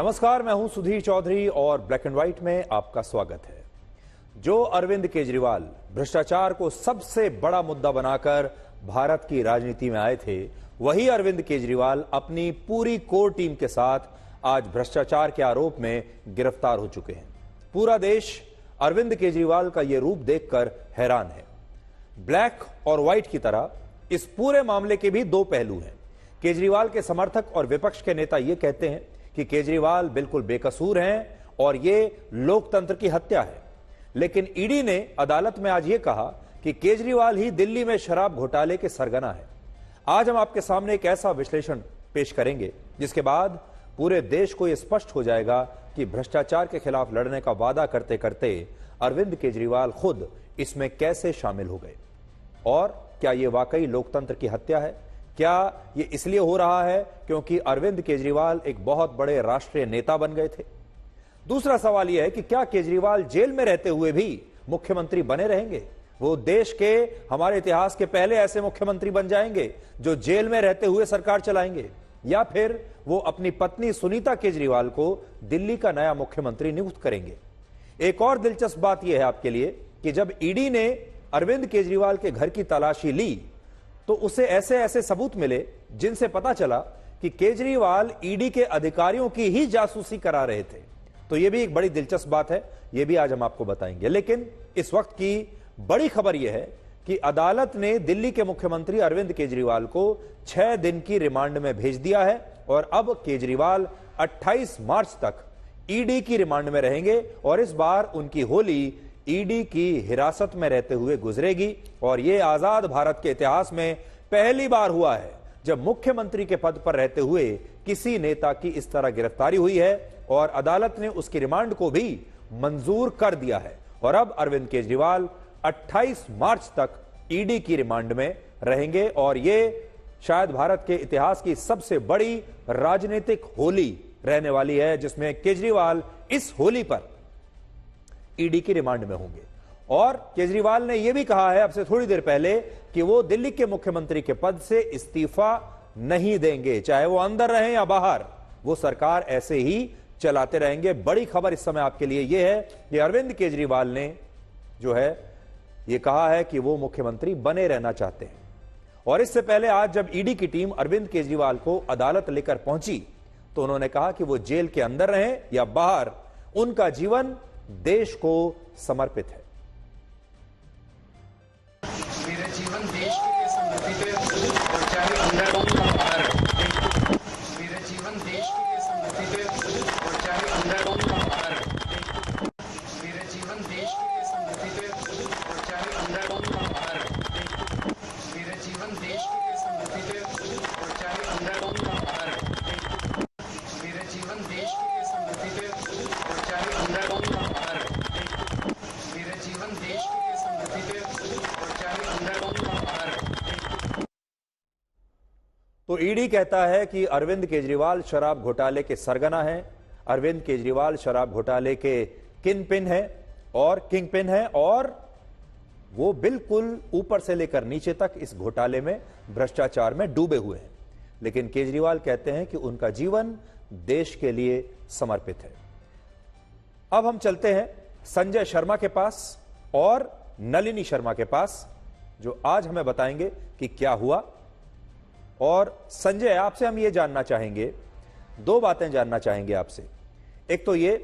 नमस्कार, मैं हूं सुधीर चौधरी और ब्लैक एंड व्हाइट में आपका स्वागत है। जो अरविंद केजरीवाल भ्रष्टाचार को सबसे बड़ा मुद्दा बनाकर भारत की राजनीति में आए थे, वही अरविंद केजरीवाल अपनी पूरी कोर टीम के साथ आज भ्रष्टाचार के आरोप में गिरफ्तार हो चुके हैं। पूरा देश अरविंद केजरीवाल का यह रूप देखकर हैरान है। ब्लैक और व्हाइट की तरह इस पूरे मामले के भी दो पहलू हैं। केजरीवाल के समर्थक और विपक्ष के नेता यह कहते हैं कि केजरीवाल बिल्कुल बेकसूर हैं और यह लोकतंत्र की हत्या है, लेकिन ईडी ने अदालत में आज यह कहा कि केजरीवाल ही दिल्ली में शराब घोटाले के सरगना है। आज हम आपके सामने एक ऐसा विश्लेषण पेश करेंगे जिसके बाद पूरे देश को यह स्पष्ट हो जाएगा कि भ्रष्टाचार के खिलाफ लड़ने का वादा करते करते अरविंद केजरीवाल खुद इसमें कैसे शामिल हो गए और क्या यह वाकई लोकतंत्र की हत्या है। क्या ये इसलिए हो रहा है क्योंकि अरविंद केजरीवाल एक बहुत बड़े राष्ट्रीय नेता बन गए थे। दूसरा सवाल यह है कि क्या केजरीवाल जेल में रहते हुए भी मुख्यमंत्री बने रहेंगे। वो देश के हमारे इतिहास के पहले ऐसे मुख्यमंत्री बन जाएंगे जो जेल में रहते हुए सरकार चलाएंगे, या फिर वो अपनी पत्नी सुनीता केजरीवाल को दिल्ली का नया मुख्यमंत्री नियुक्त करेंगे। एक और दिलचस्प बात यह है आपके लिए कि जब ईडी ने अरविंद केजरीवाल के घर की तलाशी ली तो उसे ऐसे ऐसे सबूत मिले जिनसे पता चला कि केजरीवाल ईडी के अधिकारियों की ही जासूसी करा रहे थे। तो यह भी एक बड़ी दिलचस्प बात है, यह भी आज हम आपको बताएंगे। लेकिन इस वक्त की बड़ी खबर यह है कि अदालत ने दिल्ली के मुख्यमंत्री अरविंद केजरीवाल को 6 दिन की रिमांड में भेज दिया है और अब केजरीवाल 28 मार्च तक ईडी की रिमांड में रहेंगे और इस बार उनकी होली ईडी की हिरासत में रहते हुए गुजरेगी। और यह आजाद भारत के इतिहास में पहली बार हुआ है जब मुख्यमंत्री के पद पर रहते हुए किसी नेता की इस तरह गिरफ्तारी हुई है और अदालत ने उसकी रिमांड को भी मंजूर कर दिया है। और अब अरविंद केजरीवाल 28 मार्च तक ईडी की रिमांड में रहेंगे और यह शायद भारत के इतिहास की सबसे बड़ी राजनीतिक होली रहने वाली है, जिसमें केजरीवाल इस होली पर ईडी की रिमांड में होंगे। और केजरीवाल ने यह भी कहा है अब से थोड़ी देर पहले कि वो दिल्ली के मुख्यमंत्री के पद से इस्तीफा नहीं देंगे, चाहे वो अंदर रहें या बाहर, वो सरकार ऐसे ही चलाते रहेंगे। बड़ी खबर इस समय आपके लिए यह है कि अरविंद केजरीवाल ने जो है यह कहा है कि वो मुख्यमंत्री बने रहना चाहते हैं। और इससे पहले आज जब ईडी की टीम अरविंद केजरीवाल को अदालत लेकर पहुंची तो उन्होंने कहा कि वो जेल के अंदर रहें या बाहर, उनका जीवन देश को समर्पित है। मेरा जीवन देश के लिए समर्पित है और चाहे अंदर हो या बाहर। मेरा जीवन देश के लिए समर्पित है और चाहे अंदर हो या बाहर। मेरा जीवन देश के लिए समर्पित है और चाहे अंदर हो या बाहर। मेरा जीवन देश के लिए समर्पित है और चाहे अंदर हो या बाहर। मेरा जीवन देश के लिए समर्पित है और चाहे अंदर हो या बाहर। मेरा जीवन देश के लिए समर्पित है और चाहे अंदर हो या बाहर। तो ईडी कहता है कि अरविंद केजरीवाल शराब घोटाले के सरगना हैं, अरविंद केजरीवाल शराब घोटाले के किंगपिन हैं और वो बिल्कुल ऊपर से लेकर नीचे तक इस घोटाले में, भ्रष्टाचार में डूबे हुए हैं। लेकिन केजरीवाल कहते हैं कि उनका जीवन देश के लिए समर्पित है। अब हम चलते हैं संजय शर्मा के पास और नलिनी शर्मा के पास, जो आज हमें बताएंगे कि क्या हुआ। और संजय, आपसे हम ये जानना चाहेंगे, दो बातें जानना चाहेंगे आपसे। एक तो ये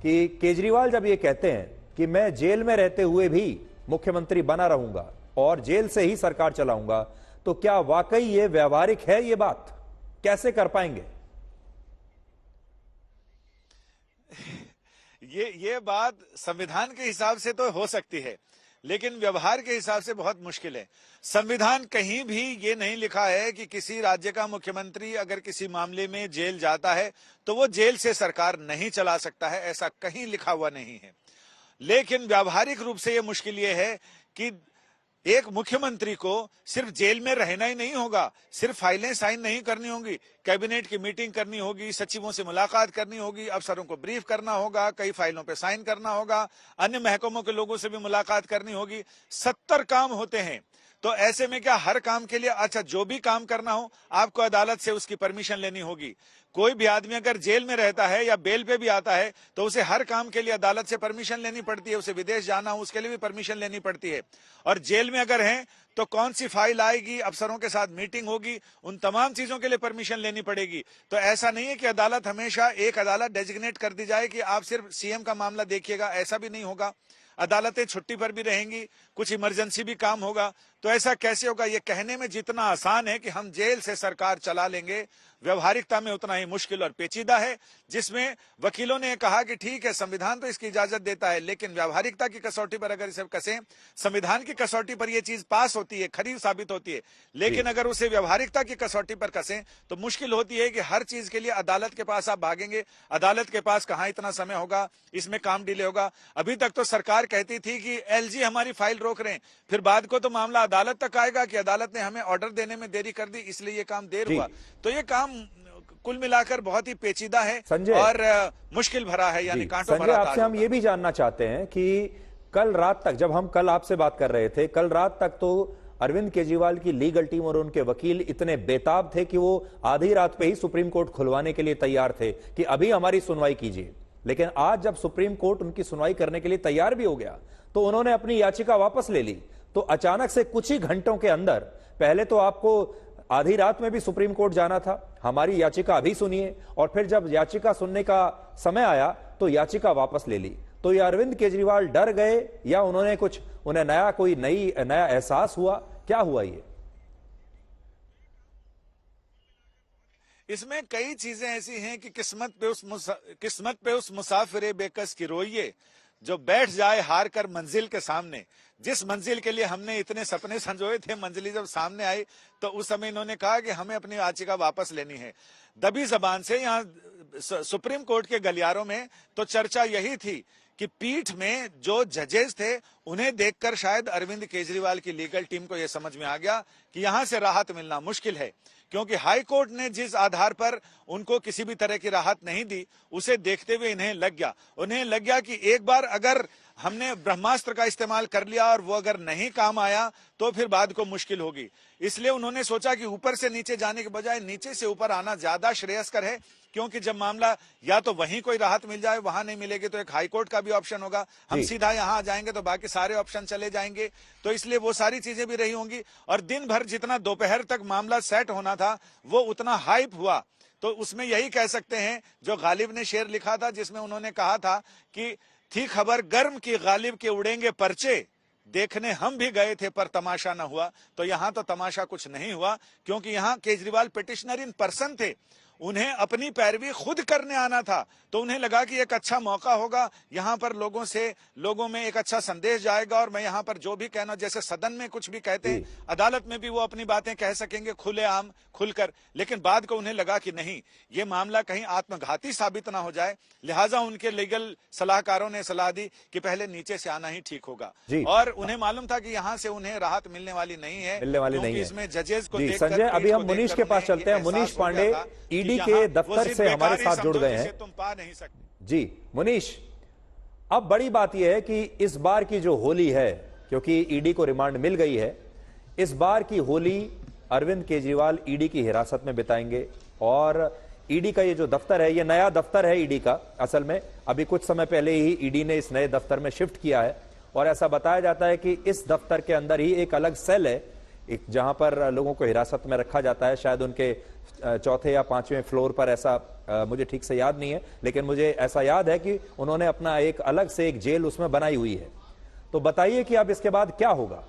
कि केजरीवाल जब ये कहते हैं कि मैं जेल में रहते हुए भी मुख्यमंत्री बना रहूंगा और जेल से ही सरकार चलाऊंगा, तो क्या वाकई ये व्यवहारिक है? ये बात कैसे कर पाएंगे? ये बात संविधान के हिसाब से तो हो सकती है, लेकिन व्यवहार के हिसाब से बहुत मुश्किल है। संविधान कहीं भी ये नहीं लिखा है कि किसी राज्य का मुख्यमंत्री अगर किसी मामले में जेल जाता है तो वो जेल से सरकार नहीं चला सकता है, ऐसा कहीं लिखा हुआ नहीं है। लेकिन व्यावहारिक रूप से ये मुश्किल ये है कि एक मुख्यमंत्री को सिर्फ जेल में रहना ही नहीं होगा, सिर्फ फाइलें साइन नहीं करनी होंगी, कैबिनेट की मीटिंग करनी होगी, सचिवों से मुलाकात करनी होगी, अफसरों को ब्रीफ करना होगा, कई फाइलों पे साइन करना होगा, अन्य महकमों के लोगों से भी मुलाकात करनी होगी। 70 काम होते हैं। तो ऐसे में क्या हर काम के लिए, अच्छा जो भी काम करना हो आपको अदालत से उसकी परमिशन लेनी होगी। कोई भी आदमी अगर जेल में रहता है या बेल पे भी आता है तो उसे हर काम के लिए अदालत से परमिशन लेनी पड़ती है। उसे विदेश जाना हो उसके लिए भी परमिशन लेनी पड़ती है। और जेल में अगर हैं तो कौन सी फाइल आएगी, अफसरों के साथ मीटिंग होगी, उन तमाम चीजों के लिए परमिशन लेनी पड़ेगी। तो ऐसा नहीं है कि अदालत हमेशा एक अदालत डेजिग्नेट कर दी जाए कि आप सिर्फ सीएम का मामला देखिएगा, ऐसा भी नहीं होगा। अदालतें छुट्टी पर भी रहेंगी, कुछ इमरजेंसी भी काम होगा। तो ऐसा कैसे होगा? ये कहने में जितना आसान है कि हम जेल से सरकार चला लेंगे, व्यवहारिकता में उतना ही मुश्किल और पेचीदा है, जिसमें वकीलों ने कहा कि ठीक है संविधान तो इसकी इजाजत देता है, लेकिन व्यवहारिकता की कसौटी पर अगर इसे कसें, संविधान की कसौटी पर यह चीज पास होती है, खरी साबित होती है, लेकिन अगर उसे व्यवहारिकता की कसौटी पर कसें तो मुश्किल होती है कि हर चीज के लिए अदालत के पास आप भागेंगे। अदालत के पास कहां इतना समय होगा, इसमें काम डिले होगा। अभी तक तो सरकार कहती थी कि एलजी हमारी फाइल रोक रहे हैं, फिर बाद को तो मामला अदालत तक आएगा कि अदालत ने हमें ऑर्डर देने में देरी कर दी इसलिए ये काम देर हुआ। तो ये काम कुल मिलाकर बहुत ही पेचीदा है और मुश्किल भरा है, यानी कांटों भरा। आपसे हम ये भी जानना चाहते हैं कि कल रात तक, जब हम कल आपसे बात कर रहे थे, कल रात तक तो अरविंद केजरीवाल की लीगल टीम और उनके वकील इतने बेताब थे कि वो आधी रात पे ही सुप्रीम कोर्ट खुलवाने के लिए तैयार थे कि अभी हमारी सुनवाई कीजिए। लेकिन आज जब सुप्रीम कोर्ट उनकी सुनवाई करने के लिए तैयार भी हो गया तो उन्होंने अपनी याचिका वापस ले ली। तो अचानक से कुछ ही घंटों के अंदर, पहले तो आपको आधी रात में भी सुप्रीम कोर्ट जाना था, हमारी याचिका अभी सुनिए, और फिर जब याचिका सुनने का समय आया तो याचिका वापस ले ली। तो ये अरविंद केजरीवाल डर गए या उन्होंने कुछ, उन्हें नया एहसास हुआ, क्या हुआ? ये इसमें कई चीजें ऐसी हैं कि किस्मत पे उस मुसाफिर बेकस की रोइए जो बैठ जाए हार कर मंजिल के सामने। जिस मंजिल के लिए हमने इतने सपने संजोए थे, मंजिल जब सामने आई तो उस समय इन्होंने कहा कि हमें अपनी याचिका वापस लेनी है। दबी जबान से यहाँ सुप्रीम कोर्ट के गलियारों में तो चर्चा यही थी कि पीठ में जो जजेस थे उन्हें देखकर शायद अरविंद केजरीवाल की लीगल टीम को यह समझ में आ गया कि यहां से राहत मिलना मुश्किल है, क्योंकि हाई कोर्ट ने जिस आधार पर उनको किसी भी तरह की राहत नहीं दी, उसे देखते हुए उन्हें लग गया कि एक बार अगर हमने ब्रह्मास्त्र का इस्तेमाल कर लिया और वो अगर नहीं काम आया तो फिर बाद को मुश्किल होगी। इसलिए उन्होंने सोचा कि ऊपर से नीचे जाने के बजाय नीचे से ऊपर आना ज्यादा श्रेयस्कर है, क्योंकि जब मामला या तो वहीं कोई राहत मिल जाए, वहां नहीं मिलेगी तो एक हाई कोर्ट का भी ऑप्शन होगा, हम सीधा यहां आ जाएंगे तो बाकी सारे ऑप्शन चले जाएंगे। तो इसलिए वो सारी चीजें भी रही होंगी और दिन भर जितना दोपहर तक मामला सेट होना था वो उतना हाइप हुआ। तो उसमें यही कह सकते हैं जो गालिब ने शेर लिखा था, जिसमें उन्होंने कहा था कि थी खबर गर्म की गालिब के उड़ेंगे पर्चे, देखने हम भी गए थे पर तमाशा न हुआ। तो यहां तो तमाशा कुछ नहीं हुआ, क्योंकि यहां केजरीवाल पिटिशनर इन पर्सन थे, उन्हें अपनी पैरवी खुद करने आना था। तो उन्हें लगा कि एक अच्छा मौका होगा, यहां पर लोगों में एक अच्छा संदेश जाएगा और मैं यहां पर जो भी कहना, जैसे सदन में कुछ भी कहते हैं, अदालत में भी वो अपनी बातें कह सकेंगे खुलेआम खुलकर। लेकिन बाद को उन्हें लगा कि नहीं, ये मामला कहीं आत्मघाती साबित ना हो जाए, लिहाजा उनके लीगल सलाहकारों ने सलाह दी कि पहले नीचे से आना ही ठीक होगा। और उन्हें मालूम था कि यहाँ से उन्हें राहत मिलने वाली नहीं है, इसमें जजेस को देखकर। संजय, अभी हम मुनीश के पास चलते हैं। मुनीश पांडे ईडी के दफ्तर से हमारे साथ जुड़ गए हैं। तुम पा नहीं सकते जी मुनीश, अब बड़ी बात यह है कि इस बार की जो होली है, क्योंकि ईडी को रिमांड मिल गई है, इस बार की होली अरविंद केजरीवाल ईडी की हिरासत में बिताएंगे। और ईडी का ये जो दफ्तर है, ये नया दफ्तर है ईडी का। असल में अभी कुछ समय पहले ही ईडी ने इस नए दफ्तर में शिफ्ट किया है और ऐसा बताया जाता है कि इस दफ्तर के अंदर ही एक अलग सेल है, जहां पर लोगों को हिरासत में रखा जाता है। शायद उनके चौथे या पांचवें फ्लोर पर, ऐसा मुझे ठीक से याद नहीं है, लेकिन मुझे ऐसा याद है कि उन्होंने अपना एक अलग से एक जेल उसमें बनाई हुई है। तो बताइए कि अब इसके बाद क्या होगा?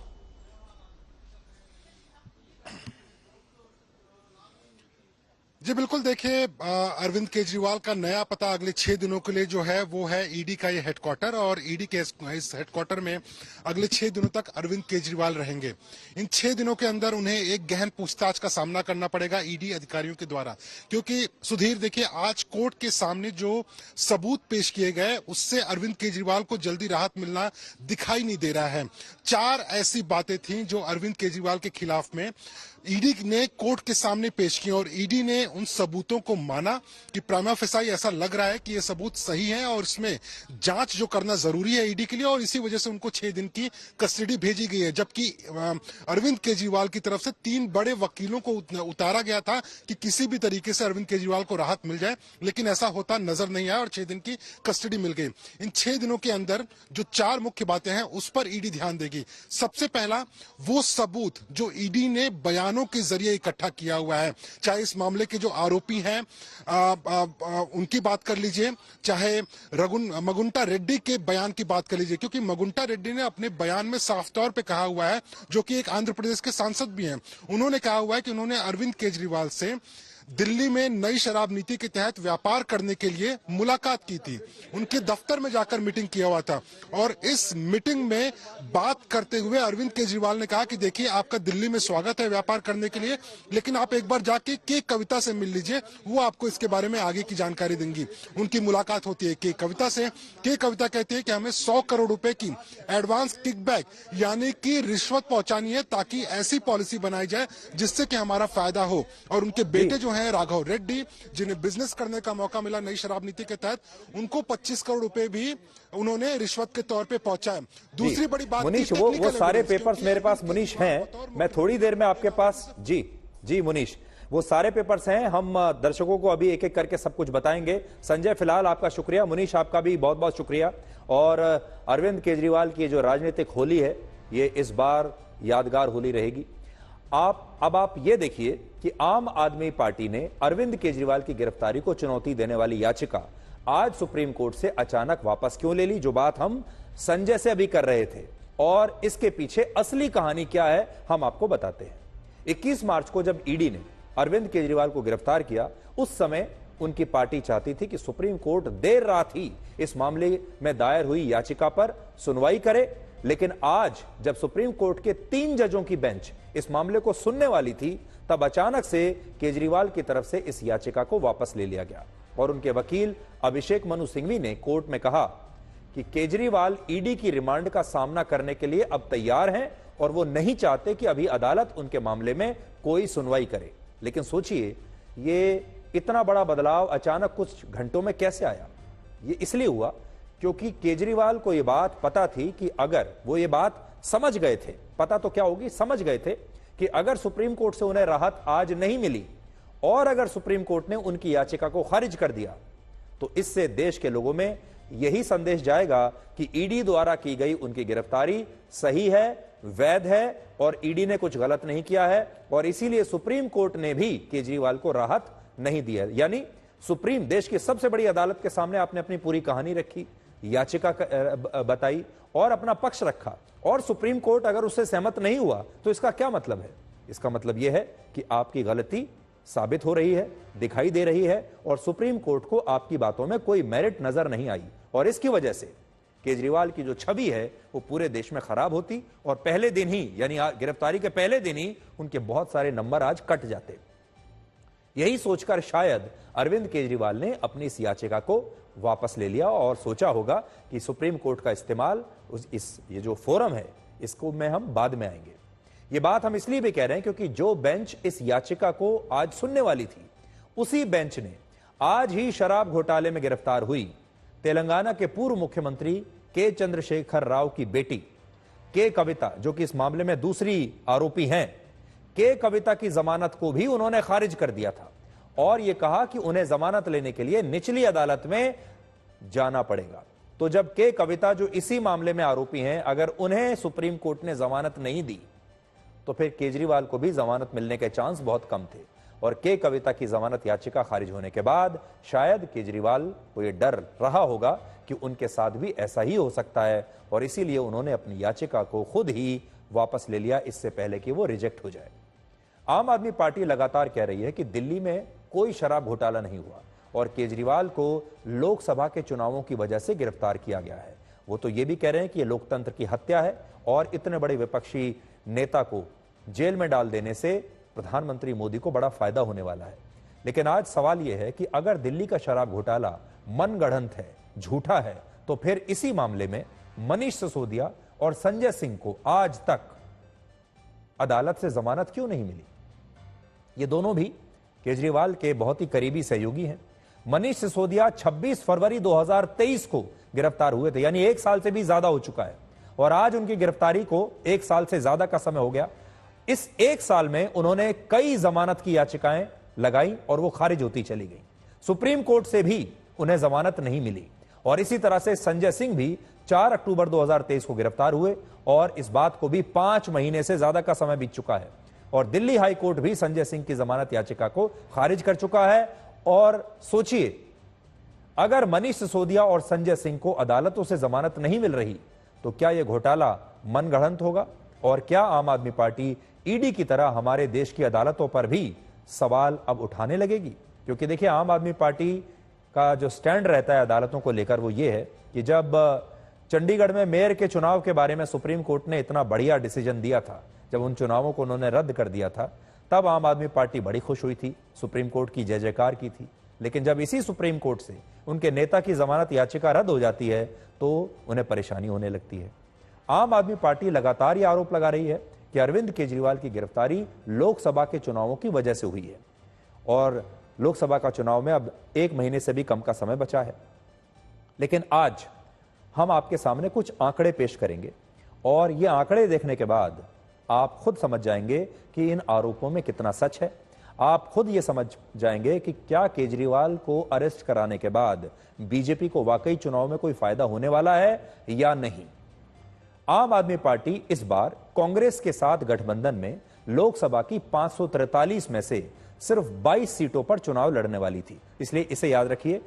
जी बिल्कुल, देखिए अरविंद केजरीवाल का नया पता अगले 6 दिनों के लिए जो है वो है ईडी का ये हेडक्वार्टर, और ईडी के इस हेडक्वार्टर में अगले 6 दिनों तक अरविंद केजरीवाल रहेंगे। इन 6 दिनों के अंदर उन्हें एक गहन पूछताछ का सामना करना पड़ेगा ईडी अधिकारियों के द्वारा, क्योंकि सुधीर देखिए, आज कोर्ट के सामने जो सबूत पेश किए गए उससे अरविंद केजरीवाल को जल्दी राहत मिलना दिखाई नहीं दे रहा है। 4 ऐसी बातें थी जो अरविंद केजरीवाल के खिलाफ में ईडी ने कोर्ट के सामने पेश किए और ईडी ने उन सबूतों को माना कि प्राइमा फेसाई ऐसा लग रहा है कि ये सबूत सही है और इसमें जांच जो करना जरूरी है ईडी के लिए, और इसी वजह से उनको 6 दिन की कस्टडी भेजी गई है। जबकि अरविंद केजरीवाल की तरफ से 3 बड़े वकीलों को उतारा गया था कि किसी भी तरीके से अरविंद केजरीवाल को राहत मिल जाए, लेकिन ऐसा होता नजर नहीं आया और 6 दिन की कस्टडी मिल गई। इन 6 दिनों के अंदर जो 4 मुख्य बातें हैं उस पर ईडी ध्यान देगी। सबसे पहला वो सबूत जो ईडी ने बयानों के जरिए इकट्ठा किया हुआ है, चाहे इस मामले के जो आरोपी हैं उनकी बात कर लीजिए, चाहे मगुंटा रेड्डी के बयान की बात कर लीजिए, क्योंकि मगुंटा रेड्डी ने अपने बयान में साफ तौर पे कहा हुआ है, जो कि एक आंध्र प्रदेश के सांसद भी हैं, उन्होंने कहा हुआ है कि उन्होंने अरविंद केजरीवाल से दिल्ली में नई शराब नीति के तहत व्यापार करने के लिए मुलाकात की थी, उनके दफ्तर में जाकर मीटिंग किया हुआ था। और इस मीटिंग में बात करते हुए अरविंद केजरीवाल ने कहा कि देखिए आपका दिल्ली में स्वागत है व्यापार करने के लिए, लेकिन आप एक बार जाके के कविता से मिल लीजिए, वो आपको इसके बारे में आगे की जानकारी देंगी। उनकी मुलाकात होती है के कविता से। के कविता कहती है कि हमें 100 करोड़ रुपए की एडवांस किकबैक यानी कि रिश्वत पहुंचानी है, ताकि ऐसी पॉलिसी बनाई जाए जिससे कि हमारा फायदा हो। और उनके बेटे जो हैं राघव रेड्डी, जिन्हें बिजनेस करने का मौका मिला नई शराब नीति के तहत, उनको 25 करोड़ रुपए भी उन्होंने रिश्वत के तौर पे पहुंचाए। दूसरी बड़ी बात, मुनीश, वो सारे पेपर्स मेरे पास मुनीश हैं, मैं थोड़ी देर में आपके पास जी मुनीश, वो सारे पेपर्स हैं, हम दर्शकों को अभी एक एक करके सब कुछ बताएंगे। संजय, फिलहाल आपका शुक्रिया, मुनीश आपका भी बहुत बहुत शुक्रिया। और अरविंद केजरीवाल की जो राजनीतिक होली है ये इस बार यादगार होली रहेगी। अब आप ये देखिए कि आम आदमी पार्टी ने अरविंद केजरीवाल की गिरफ्तारी को चुनौती देने वाली याचिका आज सुप्रीम कोर्ट से अचानक वापस क्यों ले ली, जो बात हम संजय से अभी कर रहे थे, और इसके पीछे असली कहानी क्या है हम आपको बताते हैं। 21 मार्च को जब ईडी ने अरविंद केजरीवाल को गिरफ्तार किया, उस समय उनकी पार्टी चाहती थी कि सुप्रीम कोर्ट देर रात ही इस मामले में दायर हुई याचिका पर सुनवाई करे, लेकिन आज जब सुप्रीम कोर्ट के 3 जजों की बेंच इस मामले को सुनने वाली थी, तब अचानक से केजरीवाल की तरफ से इस याचिका को वापस ले लिया गया। और उनके वकील अभिषेक मनु सिंघवी ने कोर्ट में कहा कि केजरीवाल ईडी की रिमांड का सामना करने के लिए अब तैयार हैं और वो नहीं चाहते कि अभी अदालत उनके मामले में कोई सुनवाई करे। लेकिन सोचिए, ये इतना बड़ा बदलाव अचानक कुछ घंटों में कैसे आया? ये इसलिए हुआ क्योंकि केजरीवाल को यह बात पता थी कि अगर वो ये बात समझ गए थे, पता तो क्या होगी, समझ गए थे कि अगर सुप्रीम कोर्ट से उन्हें राहत आज नहीं मिली और अगर सुप्रीम कोर्ट ने उनकी याचिका को खारिज कर दिया, तो इससे देश के लोगों में यही संदेश जाएगा कि ईडी द्वारा की गई उनकी गिरफ्तारी सही है, वैध है और ईडी ने कुछ गलत नहीं किया है, और इसीलिए सुप्रीम कोर्ट ने भी केजरीवाल को राहत नहीं दी है। यानी सुप्रीम, देश की सबसे बड़ी अदालत के सामने आपने अपनी पूरी कहानी रखी, याचिका बताई और अपना पक्ष रखा, और सुप्रीम कोर्ट अगर उससे सहमत नहीं हुआ तो इसका क्या मतलब है? इसका मतलब यह है कि आपकी गलती साबित हो रही है, दिखाई दे रही है, और सुप्रीम कोर्ट को आपकी बातों में कोई मेरिट नजर नहीं आई, और इसकी वजह से केजरीवाल की जो छवि है वो पूरे देश में खराब होती, और पहले दिन ही, यानी गिरफ्तारी के पहले दिन ही उनके बहुत सारे नंबर आज कट जाते। यही सोचकर शायद अरविंद केजरीवाल ने अपनी इस याचिका को वापस ले लिया और सोचा होगा कि सुप्रीम कोर्ट का इस्तेमाल, ये जो फोरम है इसको में हम बाद में आएंगे। ये बात हम इसलिए भी कह रहे हैं क्योंकि जो बेंच इस याचिका को आज सुनने वाली थी, उसी बेंच ने आज ही शराब घोटाले में गिरफ्तार हुई तेलंगाना के पूर्व मुख्यमंत्री के चंद्रशेखर राव की बेटी के कविता, जो कि इस मामले में दूसरी आरोपी हैं, के कविता की जमानत को भी उन्होंने खारिज कर दिया था और यह कहा कि उन्हें जमानत लेने के लिए निचली अदालत में जाना पड़ेगा। तो जब के कविता, जो इसी मामले में आरोपी हैं, अगर उन्हें सुप्रीम कोर्ट ने जमानत नहीं दी तो फिर केजरीवाल को भी जमानत मिलने के चांस बहुत कम थे, और के कविता की जमानत याचिका खारिज होने के बाद शायद केजरीवाल को यह डर रहा होगा कि उनके साथ भी ऐसा ही हो सकता है, और इसीलिए उन्होंने अपनी याचिका को खुद ही वापस ले लिया, इससे पहले कि वो रिजेक्ट हो जाए। आम आदमी पार्टी लगातार कह रही है कि दिल्ली में कोई शराब घोटाला नहीं हुआ और केजरीवाल को लोकसभा के चुनावों की वजह से गिरफ्तार किया गया है। वो तो ये भी कह रहे हैं कि यह लोकतंत्र की हत्या है और इतने बड़े विपक्षी नेता को जेल में डाल देने से प्रधानमंत्री मोदी को बड़ा फायदा होने वाला है। लेकिन आज सवाल यह है कि अगर दिल्ली का शराब घोटाला मनगढ़ंत है, झूठा है, तो फिर इसी मामले में मनीष सिसोदिया और संजय सिंह को आज तक अदालत से जमानत क्यों नहीं मिली? ये दोनों भी केजरीवाल के बहुत ही करीबी सहयोगी हैं। मनीष सिसोदिया 26 फरवरी 2023 को गिरफ्तार हुए थे, यानी 1 साल से भी ज्यादा हो चुका है, और आज उनकी गिरफ्तारी को 1 साल से ज्यादा का समय हो गया। इस 1 साल में उन्होंने कई जमानत की याचिकाएं लगाई और वो खारिज होती चली गई। सुप्रीम कोर्ट से भी उन्हें जमानत नहीं मिली, और इसी तरह से संजय सिंह भी 4 अक्टूबर 2023 को गिरफ्तार हुए, और इस बात को भी 5 महीने से ज्यादा का समय बीत चुका है, और दिल्ली हाई कोर्ट भी संजय सिंह की जमानत याचिका को खारिज कर चुका है। और सोचिए, अगर मनीष सिसोदिया और संजय सिंह को अदालतों से जमानत नहीं मिल रही तो क्या यह घोटाला मनगढ़ंत होगा, और क्या आम आदमी पार्टी ईडी की तरह हमारे देश की अदालतों पर भी सवाल अब उठाने लगेगी? क्योंकि देखिए, आम आदमी पार्टी का जो स्टैंड रहता है अदालतों को लेकर वो ये है कि जब चंडीगढ़ में मेयर के चुनाव के बारे में सुप्रीम कोर्ट ने इतना बढ़िया डिसीजन दिया था, जब उन चुनावों को उन्होंने रद्द कर दिया था, तब आम आदमी पार्टी बड़ी खुश हुई थी, सुप्रीम कोर्ट की जय जयकार की थी। लेकिन जब इसी सुप्रीम कोर्ट से उनके नेता की जमानत याचिका रद्द हो जाती है तो उन्हें परेशानी होने लगती है। आम आदमी पार्टी लगातार यह आरोप लगा रही है कि अरविंद केजरीवाल की गिरफ्तारी लोकसभा के चुनावों की वजह से हुई है, और लोकसभा का चुनाव में अब 1 महीने से भी कम का समय बचा है। लेकिन आज हम आपके सामने कुछ आंकड़े पेश करेंगे, और ये आंकड़े देखने के बाद आप खुद समझ जाएंगे कि इन आरोपों में कितना सच है। आप खुद ये समझ जाएंगे कि क्या केजरीवाल को अरेस्ट कराने के बाद बीजेपी को वाकई चुनाव में कोई फायदा होने वाला है या नहीं। आम आदमी पार्टी इस बार कांग्रेस के साथ गठबंधन में लोकसभा की 543 में से सिर्फ 22 सीटों पर चुनाव लड़ने वाली थी। इसलिए इसे याद रखिए,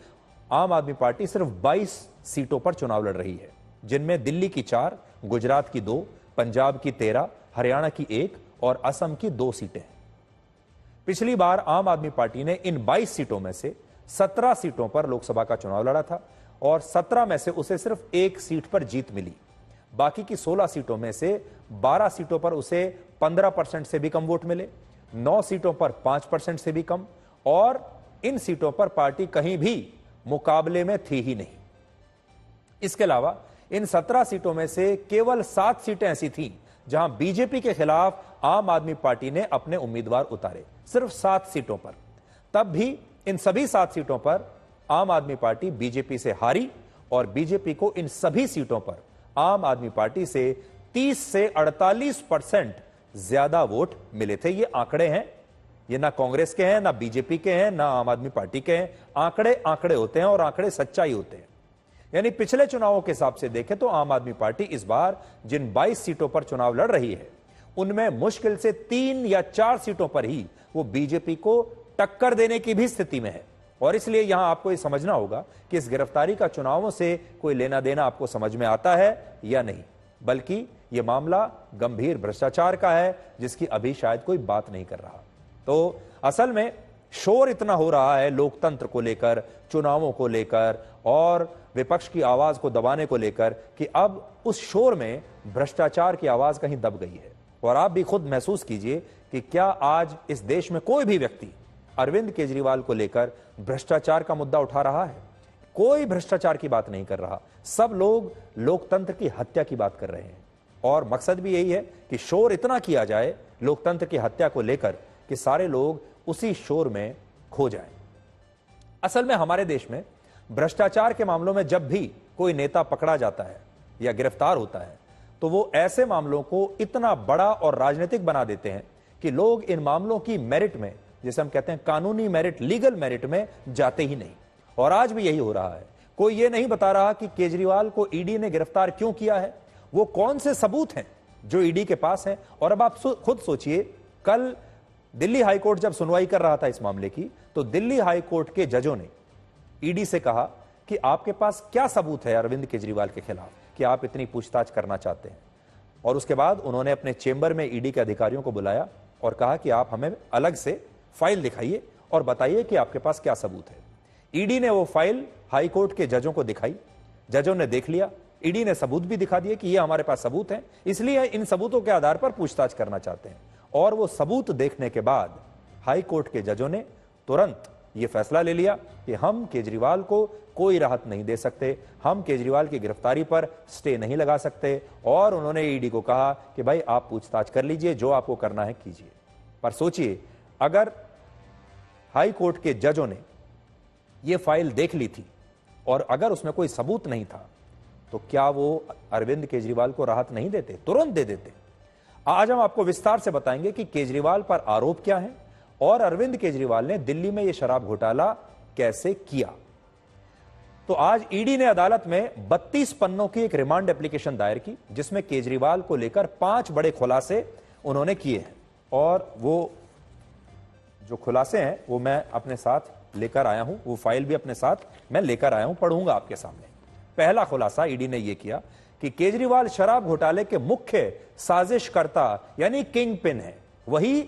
आम आदमी पार्टी सिर्फ 22 सीटों पर चुनाव लड़ रही है, जिनमें दिल्ली की 4, गुजरात की 2, पंजाब की 13, हरियाणा की 1 और असम की 2 सीटें हैं। पिछली बार आम आदमी पार्टी ने इन 22 सीटों में से 17 सीटों पर लोकसभा का चुनाव लड़ा था, और 17 में से उसे सिर्फ 1 सीट पर जीत मिली। बाकी की 16 सीटों में से 12 सीटों पर उसे 15% से भी कम वोट मिले, 9 सीटों पर 5% से भी कम, और इन सीटों पर पार्टी कहीं भी मुकाबले में थी ही नहीं। इसके अलावा इन 17 सीटों में से केवल 7 सीटें ऐसी थीं जहां बीजेपी के खिलाफ आम आदमी पार्टी ने अपने उम्मीदवार उतारे, सिर्फ 7 सीटों पर। तब भी इन सभी 7 सीटों पर आम आदमी पार्टी बीजेपी से हारी, और बीजेपी को इन सभी सीटों पर आम आदमी पार्टी से 30 से 48% ज्यादा वोट मिले थे। ये आंकड़े हैं, ये ना कांग्रेस के हैं, ना बीजेपी के हैं, ना आम आदमी पार्टी के हैं। आंकड़े आंकड़े होते हैं, और आंकड़े सच्चाई होते हैं। यानी पिछले चुनावों के हिसाब से देखें तो आम आदमी पार्टी इस बार जिन 22 सीटों पर चुनाव लड़ रही है, उनमें मुश्किल से 3 या 4 सीटों पर ही वो बीजेपी को टक्कर देने की भी स्थिति में है। और इसलिए यहां आपको ये समझना होगा कि इस गिरफ्तारी का चुनावों से कोई लेना देना आपको समझ में आता है या नहीं, बल्कि यह मामला गंभीर भ्रष्टाचार का है, जिसकी अभी शायद कोई बात नहीं कर रहा। तो असल में शोर इतना हो रहा है लोकतंत्र को लेकर, चुनावों को लेकर और विपक्ष की आवाज को दबाने को लेकर, कि अब उस शोर में भ्रष्टाचार की आवाज कहीं दब गई है। और आप भी खुद महसूस कीजिए कि क्या आज इस देश में कोई भी व्यक्ति अरविंद केजरीवाल को लेकर भ्रष्टाचार का मुद्दा उठा रहा है? कोई भ्रष्टाचार की बात नहीं कर रहा। सब लोग लोकतंत्र की हत्या की बात कर रहे हैं, और मकसद भी यही है कि शोर इतना किया जाए लोकतंत्र की हत्या को लेकर कि सारे लोग उसी शोर में खो जाएं। असल में हमारे देश में भ्रष्टाचार के मामलों में जब भी कोई नेता पकड़ा जाता है या गिरफ्तार होता है, तो वो ऐसे मामलों को इतना बड़ा और राजनीतिक बना देते हैं कि लोग इन मामलों की मेरिट में, जिसे हम कहते हैं कानूनी मेरिट, लीगल मेरिट में जाते ही नहीं। और आज भी यही हो रहा है। कोई ये नहीं बता रहा कि केजरीवाल को ईडी ने गिरफ्तार क्यों किया है, वो कौन से सबूत हैं जो ईडी के पास हैं। और अब आप खुद सोचिए, कल दिल्ली हाईकोर्ट जब सुनवाई कर रहा था इस मामले की, तो दिल्ली हाईकोर्ट के जजों ने ईडी से कहा कि आपके पास क्या सबूत है अरविंद केजरीवाल के खिलाफ कि आप इतनी पूछताछ करना चाहते हैं। और उसके बाद उन्होंने अपने चेंबर में ईडी के अधिकारियों को बुलाया और कहा कि आप हमें अलग से फाइल दिखाइए और बताइए कि आपके पास क्या सबूत है। ईडी ने वो फाइल हाईकोर्ट के जजों को दिखाई, जजों ने देख लिया, ईडी ने सबूत भी दिखा दिए कि ये हमारे पास सबूत हैं, इसलिए इन सबूतों के आधार पर पूछताछ करना चाहते हैं। और वो सबूत देखने के बाद हाईकोर्ट के जजों ने तुरंत ये फैसला ले लिया कि हम केजरीवाल को कोई राहत नहीं दे सकते, हम केजरीवाल की गिरफ्तारी पर स्टे नहीं लगा सकते। और उन्होंने ईडी को कहा कि भाई आप पूछताछ कर लीजिए, जो आपको करना है कीजिए। पर सोचिए, अगर हाई कोर्ट के जजों ने यह फाइल देख ली थी और अगर उसमें कोई सबूत नहीं था तो क्या वो अरविंद केजरीवाल को राहत नहीं देते, तुरंत दे देते। आज हम आपको विस्तार से बताएंगे कि केजरीवाल पर आरोप क्या है और अरविंद केजरीवाल ने दिल्ली में यह शराब घोटाला कैसे किया। तो आज ईडी ने अदालत में 32 पन्नों की एक रिमांड एप्लीकेशन दायर की जिसमें केजरीवाल को लेकर 5 बड़े खुलासे उन्होंने किए हैं और वो जो खुलासे हैं वो मैं अपने साथ लेकर आया हूं, वो फाइल भी अपने साथ मैं लेकर आया हूं, पढ़ूंगा आपके सामने। पहला खुलासा ईडी ने यह किया कि केजरीवाल शराब घोटाले के मुख्य साजिशकर्ता यानी किंग पिन है, वही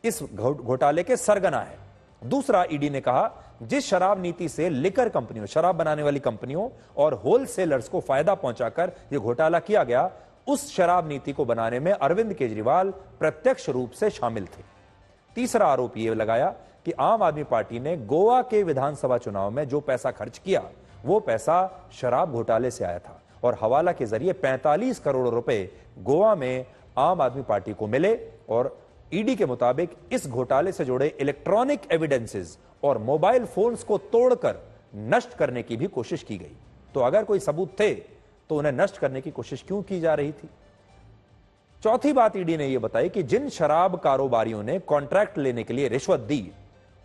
इस घोटाले के सरगना है। दूसरा, ईडी ने कहा जिस शराब नीति से लिकर कंपनियों, शराब बनाने वाली कंपनियों और होलसेलर्स को फायदा पहुंचाकर यह घोटाला किया गया, उस शराब नीति को बनाने में अरविंद केजरीवाल प्रत्यक्ष रूप से शामिल थे। तीसरा आरोप यह लगाया कि आम आदमी पार्टी ने गोवा के विधानसभा चुनाव में जो पैसा खर्च किया वो पैसा शराब घोटाले से आया था और हवाला के जरिए 45 करोड़ रुपए गोवा में आम आदमी पार्टी को मिले और ईडी के मुताबिक इस घोटाले से जुड़े इलेक्ट्रॉनिक एविडेंसेस और मोबाइल फोन्स को तोड़कर नष्ट करने की भी कोशिश की गई। तो अगर कोई सबूत थे तो उन्हें नष्ट करने की कोशिश क्यों की जा रही थी। चौथी बात ईडी ने यह बताई कि जिन शराब कारोबारियों ने कॉन्ट्रैक्ट लेने के लिए रिश्वत दी,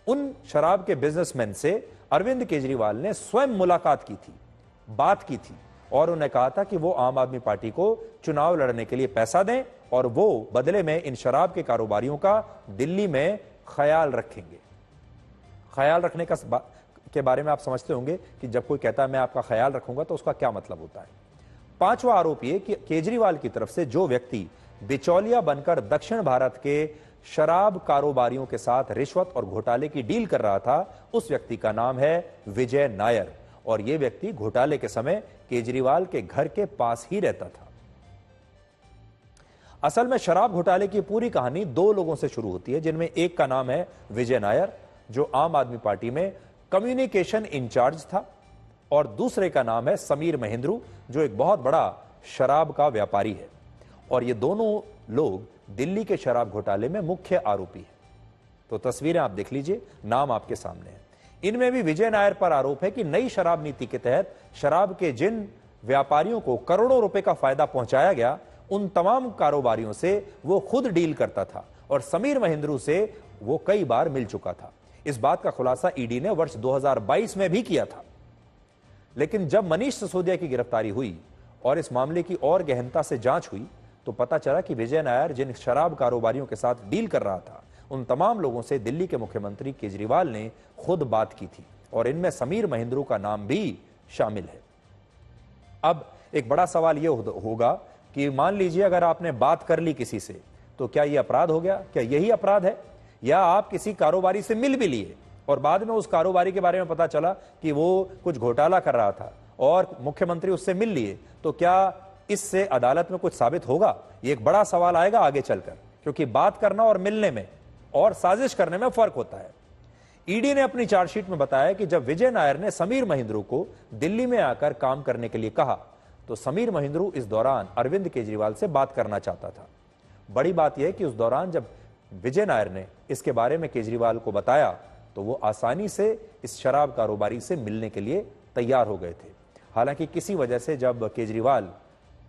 उन शराब के बिजनेसमैन से अरविंद केजरीवाल ने स्वयं मुलाकात की थी, बात की थी और उन्हें कहा था कि वो आम आदमी पार्टी को चुनाव लड़ने के लिए पैसा दें और वो बदले में इन शराब के कारोबारियों का दिल्ली में ख्याल रखेंगे। ख्याल रखने के बारे में आप समझते होंगे कि जब कोई कहता है मैं आपका ख्याल रखूंगा तो उसका क्या मतलब होता है। पांचवा आरोप यह कि केजरीवाल की तरफ से जो व्यक्ति बिचौलिया बनकर दक्षिण भारत के शराब कारोबारियों के साथ रिश्वत और घोटाले की डील कर रहा था, उस व्यक्ति का नाम है विजय नायर और यह व्यक्ति घोटाले के समय केजरीवाल के घर के पास ही रहता था। असल में शराब घोटाले की पूरी कहानी 2 लोगों से शुरू होती है, जिनमें एक का नाम है विजय नायर जो आम आदमी पार्टी में कम्युनिकेशन इंचार्ज था और दूसरे का नाम है समीर महेंद्रू जो एक बहुत बड़ा शराब का व्यापारी है और ये दोनों लोग दिल्ली के शराब घोटाले में मुख्य आरोपी हैं। तो तस्वीरें आप देख लीजिए, नाम आपके सामने है। इनमें भी विजय नायर पर आरोप है कि नई शराब नीति के तहत शराब के जिन व्यापारियों को करोड़ों रुपए का फायदा पहुंचाया गया, उन तमाम कारोबारियों से वो खुद डील करता था और समीर महेंद्रू से वो कई बार मिल चुका था। इस बात का खुलासा ईडी ने वर्ष 2022 में भी किया था। लेकिन जब मनीष सिसोदिया की गिरफ्तारी हुई और इस मामले की और गहनता से जांच हुई तो पता चला कि विजय नायर जिन शराब कारोबारियों के साथ डील कर रहा था, उन तमाम लोगों से दिल्ली के मुख्यमंत्री केजरीवाल ने खुद बात की थी और इनमें समीर महेंद्रू का नाम भी शामिल है। अब एक बड़ा सवाल यह होगा कि मान लीजिए अगर आपने बात कर ली किसी से तो क्या यह अपराध हो गया? क्या यही अपराध है? या आप किसी कारोबारी से मिल भी लिए और बाद में उस कारोबारी के बारे में पता चला कि वो कुछ घोटाला कर रहा था और मुख्यमंत्री उससे मिल लिए, तो क्या इससे अदालत में कुछ साबित होगा? ये एक बड़ा सवाल आएगा आगे चलकर, क्योंकि बात करना और मिलने में और साजिश करने में फर्क होता है। ईडी ने अपनी चार्जशीट में बताया कि जब विजय नायर ने समीर महेंद्रू को दिल्ली में आकर काम करने के लिए कहा तो समीर महेंद्रू इस दौरान अरविंद केजरीवाल से बात करना चाहता था। बड़ी बात यह है कि उस दौरान जब विजय नायर ने इसके बारे में केजरीवाल को बताया तो वो आसानी से इस शराब कारोबारी से मिलने के लिए तैयार हो गए थे। हालांकि किसी वजह से जब केजरीवाल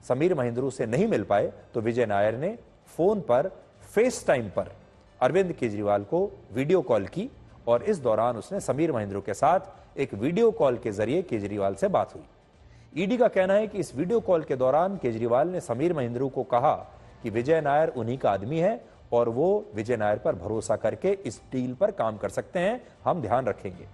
समीर महेंद्रू से नहीं मिल पाए तो विजय नायर ने फोन पर फेस टाइम पर अरविंद केजरीवाल को वीडियो कॉल की और इस दौरान उसने समीर महेंद्रू के साथ एक वीडियो कॉल के जरिए केजरीवाल से बात हुई। ईडी का कहना है कि इस वीडियो कॉल के दौरान केजरीवाल ने समीर महेंद्रू को कहा कि विजय नायर उन्हीं का आदमी है और वो विजय नायर पर भरोसा करके इस डील पर काम कर सकते हैं, हम ध्यान रखेंगे।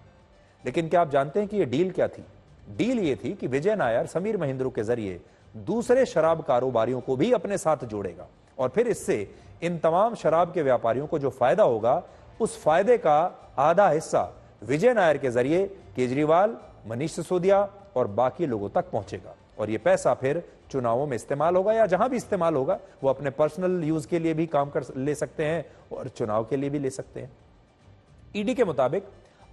लेकिन क्या आप जानते हैं कि यह डील क्या थी? डील ये थी कि विजय नायर समीर महेंद्रू के जरिए दूसरे शराब कारोबारियों को भी अपने साथ जोड़ेगा और फिर इससे इन तमाम शराब के व्यापारियों को जो फायदा होगा उस फायदे का आधा हिस्सा विजय नायर के जरिए केजरीवाल, मनीष सिसोदिया और बाकी लोगों तक पहुंचेगा और यह पैसा फिर चुनावों में इस्तेमाल होगा या जहां भी इस्तेमाल होगा वो अपने पर्सनल यूज के लिए भी काम कर ले सकते हैं और चुनाव के लिए भी ले सकते हैं। ईडी के मुताबिक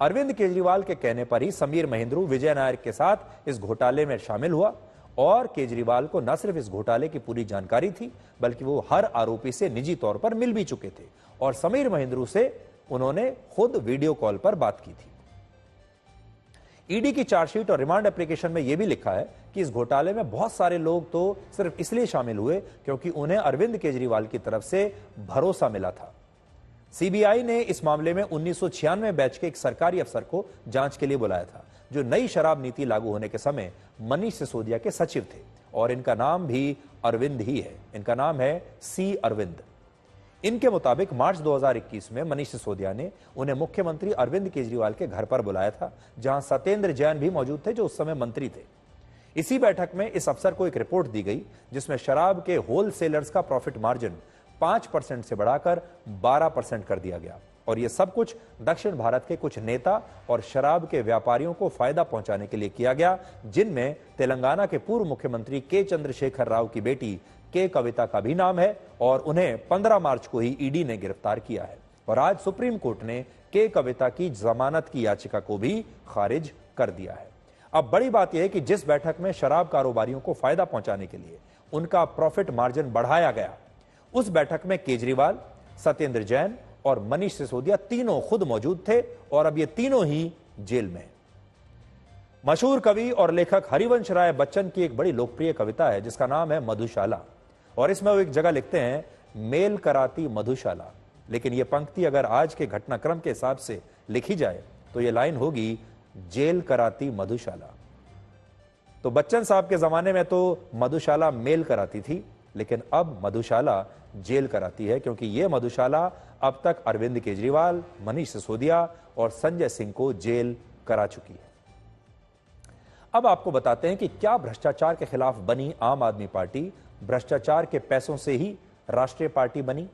अरविंद केजरीवाल के कहने पर ही समीर महेंद्रू विजय नायर के साथ इस घोटाले में शामिल हुआ और केजरीवाल को न सिर्फ इस घोटाले की पूरी जानकारी थी बल्कि वो हर आरोपी से निजी तौर पर मिल भी चुके थे और समीर महेंद्रू से उन्होंने खुद वीडियो कॉल पर बात की थी। ईडी की चार्जशीट और रिमांड एप्लीकेशन में यह भी लिखा है कि इस घोटाले में बहुत सारे लोग तो सिर्फ इसलिए शामिल हुए क्योंकि उन्हें अरविंद केजरीवाल की तरफ से भरोसा मिला था। सीबीआई ने इस मामले में 1996 बैच के एक सरकारी अफसर को जांच के लिए बुलाया था, जो नई शराब नीति लागू होने के समय मनीष सिसोदिया के सचिव थे, और इनका नाम भी अरविंद ही है। इनका नाम है सी अरविंद। इनके मुताबिक मार्च 2021 में मनीष सिसोदिया ने उन्हें मुख्यमंत्री अरविंद केजरीवाल के घर पर बुलाया था, जहां सत्येंद्र जैन भी मौजूद थे, जो उस समय मंत्री थे। इसी बैठक में इस अफसर को एक रिपोर्ट दी गई जिसमें शराब के होलसेलर्स का प्रॉफिट मार्जिन 5% से बढ़ाकर 12% कर दिया गया, और यह सब कुछ दक्षिण भारत के कुछ नेता और शराब के व्यापारियों को फायदा पहुंचाने के लिए किया गया, जिनमें तेलंगाना के पूर्व मुख्यमंत्री के चंद्रशेखर राव की बेटी के कविता का भी नाम है, और उन्हें 15 मार्च को ही ईडी ने गिरफ्तार किया है। और आज सुप्रीम कोर्ट ने के कविता की जमानत की याचिका को भी खारिज कर दिया है। अब बड़ी बात यह है कि जिस बैठक में शराब कारोबारियों को फायदा पहुंचाने के लिए उनका प्रॉफिट मार्जिन बढ़ाया गया, उस बैठक में केजरीवाल, सत्येंद्र जैन और मनीष सिसोदिया तीनों खुद मौजूद थे, और अब ये तीनों ही जेल में हैं। मशहूर कवि और लेखक हरिवंश राय बच्चन की एक बड़ी लोकप्रिय कविता है जिसका नाम है मधुशाला, और इसमें वो एक जगह लिखते हैं, मेल कराती मधुशाला। लेकिन ये पंक्ति अगर आज के घटनाक्रम के हिसाब से लिखी जाए तो ये लाइन होगी, जेल कराती मधुशाला। तो बच्चन साहब के जमाने में तो मधुशाला मेल कराती थी, लेकिन अब मधुशाला जेल कराती है, क्योंकि यह मधुशाला अब तक अरविंद केजरीवाल, मनीष सिसोदिया और संजय सिंह को जेल करा चुकी है। अब आपको बताते हैं कि क्या भ्रष्टाचार के खिलाफ बनी आम आदमी पार्टी भ्रष्टाचार के पैसों से ही राष्ट्रीय पार्टी बनी।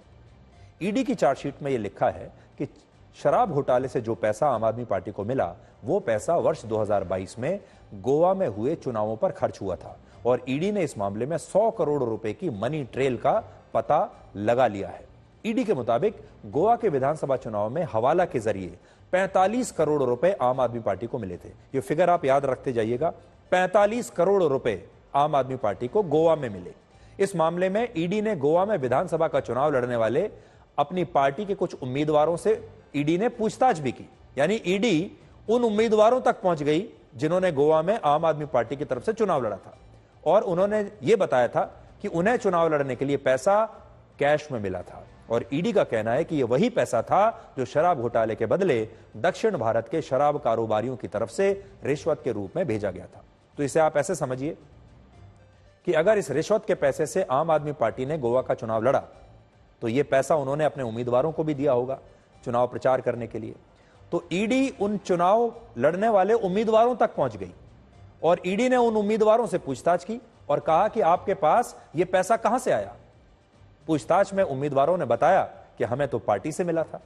ईडी की चार्जशीट में यह लिखा है कि शराब घोटाले से जो पैसा आम आदमी पार्टी को मिला, वो पैसा वर्ष 2022 में गोवा में हुए चुनावों पर खर्च हुआ था, और ईडी ने इस मामले में 100 करोड़ रुपए की मनी ट्रेल का पता लगा लिया है। ईडी के मुताबिक गोवा के विधानसभा चुनाव में हवाला के जरिए 45 करोड़ रुपए आम आदमी पार्टी को मिले थे। ये फिगर आप याद रखते जाइएगा, 45 करोड़ रुपए आम आदमी पार्टी को गोवा में मिले। इस मामले में ईडी ने गोवा में विधानसभा का चुनाव लड़ने वाले अपनी पार्टी के कुछ उम्मीदवारों से ईडी ने पूछताछ भी की, यानी ईडी उन उम्मीदवारों तक पहुंच गई जिन्होंने गोवा में आम आदमी पार्टी की तरफ से चुनाव लड़ा था, और उन्होंने यह बताया था कि उन्हें चुनाव लड़ने के लिए पैसा कैश में मिला था। और ईडी का कहना है कि यह वही पैसा था जो शराब घोटाले के बदले दक्षिण भारत के शराब कारोबारियों की तरफ से रिश्वत के रूप में भेजा गया था। तो इसे आप ऐसे समझिए कि अगर इस रिश्वत के पैसे से आम आदमी पार्टी ने गोवा का चुनाव लड़ा, तो यह पैसा उन्होंने अपने उम्मीदवारों को भी दिया होगा चुनाव प्रचार करने के लिए। तो ईडी उन चुनाव लड़ने वाले उम्मीदवारों तक पहुंच गई, और ईडी ने उन उम्मीदवारों से पूछताछ की और कहा कि आपके पास यह पैसा कहां से आया। पूछताछ में उम्मीदवारों ने बताया कि हमें तो पार्टी से मिला था।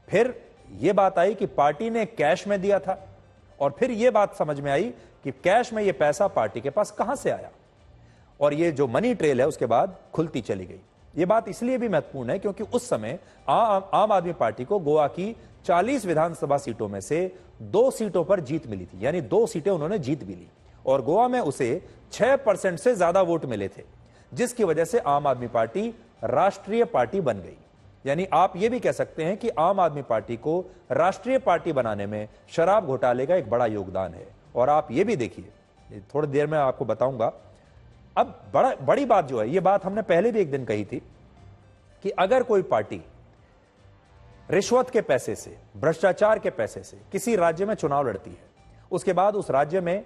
फिर यह बात आई कि पार्टी ने कैश में दिया था, और फिर यह बात समझ में आई कि कैश में यह पैसा पार्टी के पास कहां से आया, और यह जो मनी ट्रेल है उसके बाद खुलती चली गई। यह बात इसलिए भी महत्वपूर्ण है क्योंकि उस समय आम आदमी पार्टी को गोवा की 40 विधानसभा सीटों में से 2 सीटों पर जीत मिली थी, यानी 2 सीटें उन्होंने जीत भी ली, और गोवा में उसे 6% से ज्यादा वोट मिले थे, जिसकी वजह से आम आदमी पार्टी राष्ट्रीय पार्टी बन गई। यानी आप यह भी कह सकते हैं कि आम आदमी पार्टी को राष्ट्रीय पार्टी बनाने में शराब घोटाले का एक बड़ा योगदान है। और आप यह भी देखिए, थोड़ी देर में आपको बताऊंगा। अब बड़ी बात जो है, यह बात हमने पहले भी एक दिन कही थी कि अगर कोई पार्टी रिश्वत के पैसे से, भ्रष्टाचार के पैसे से किसी राज्य में चुनाव लड़ती है, उसके बाद उस राज्य में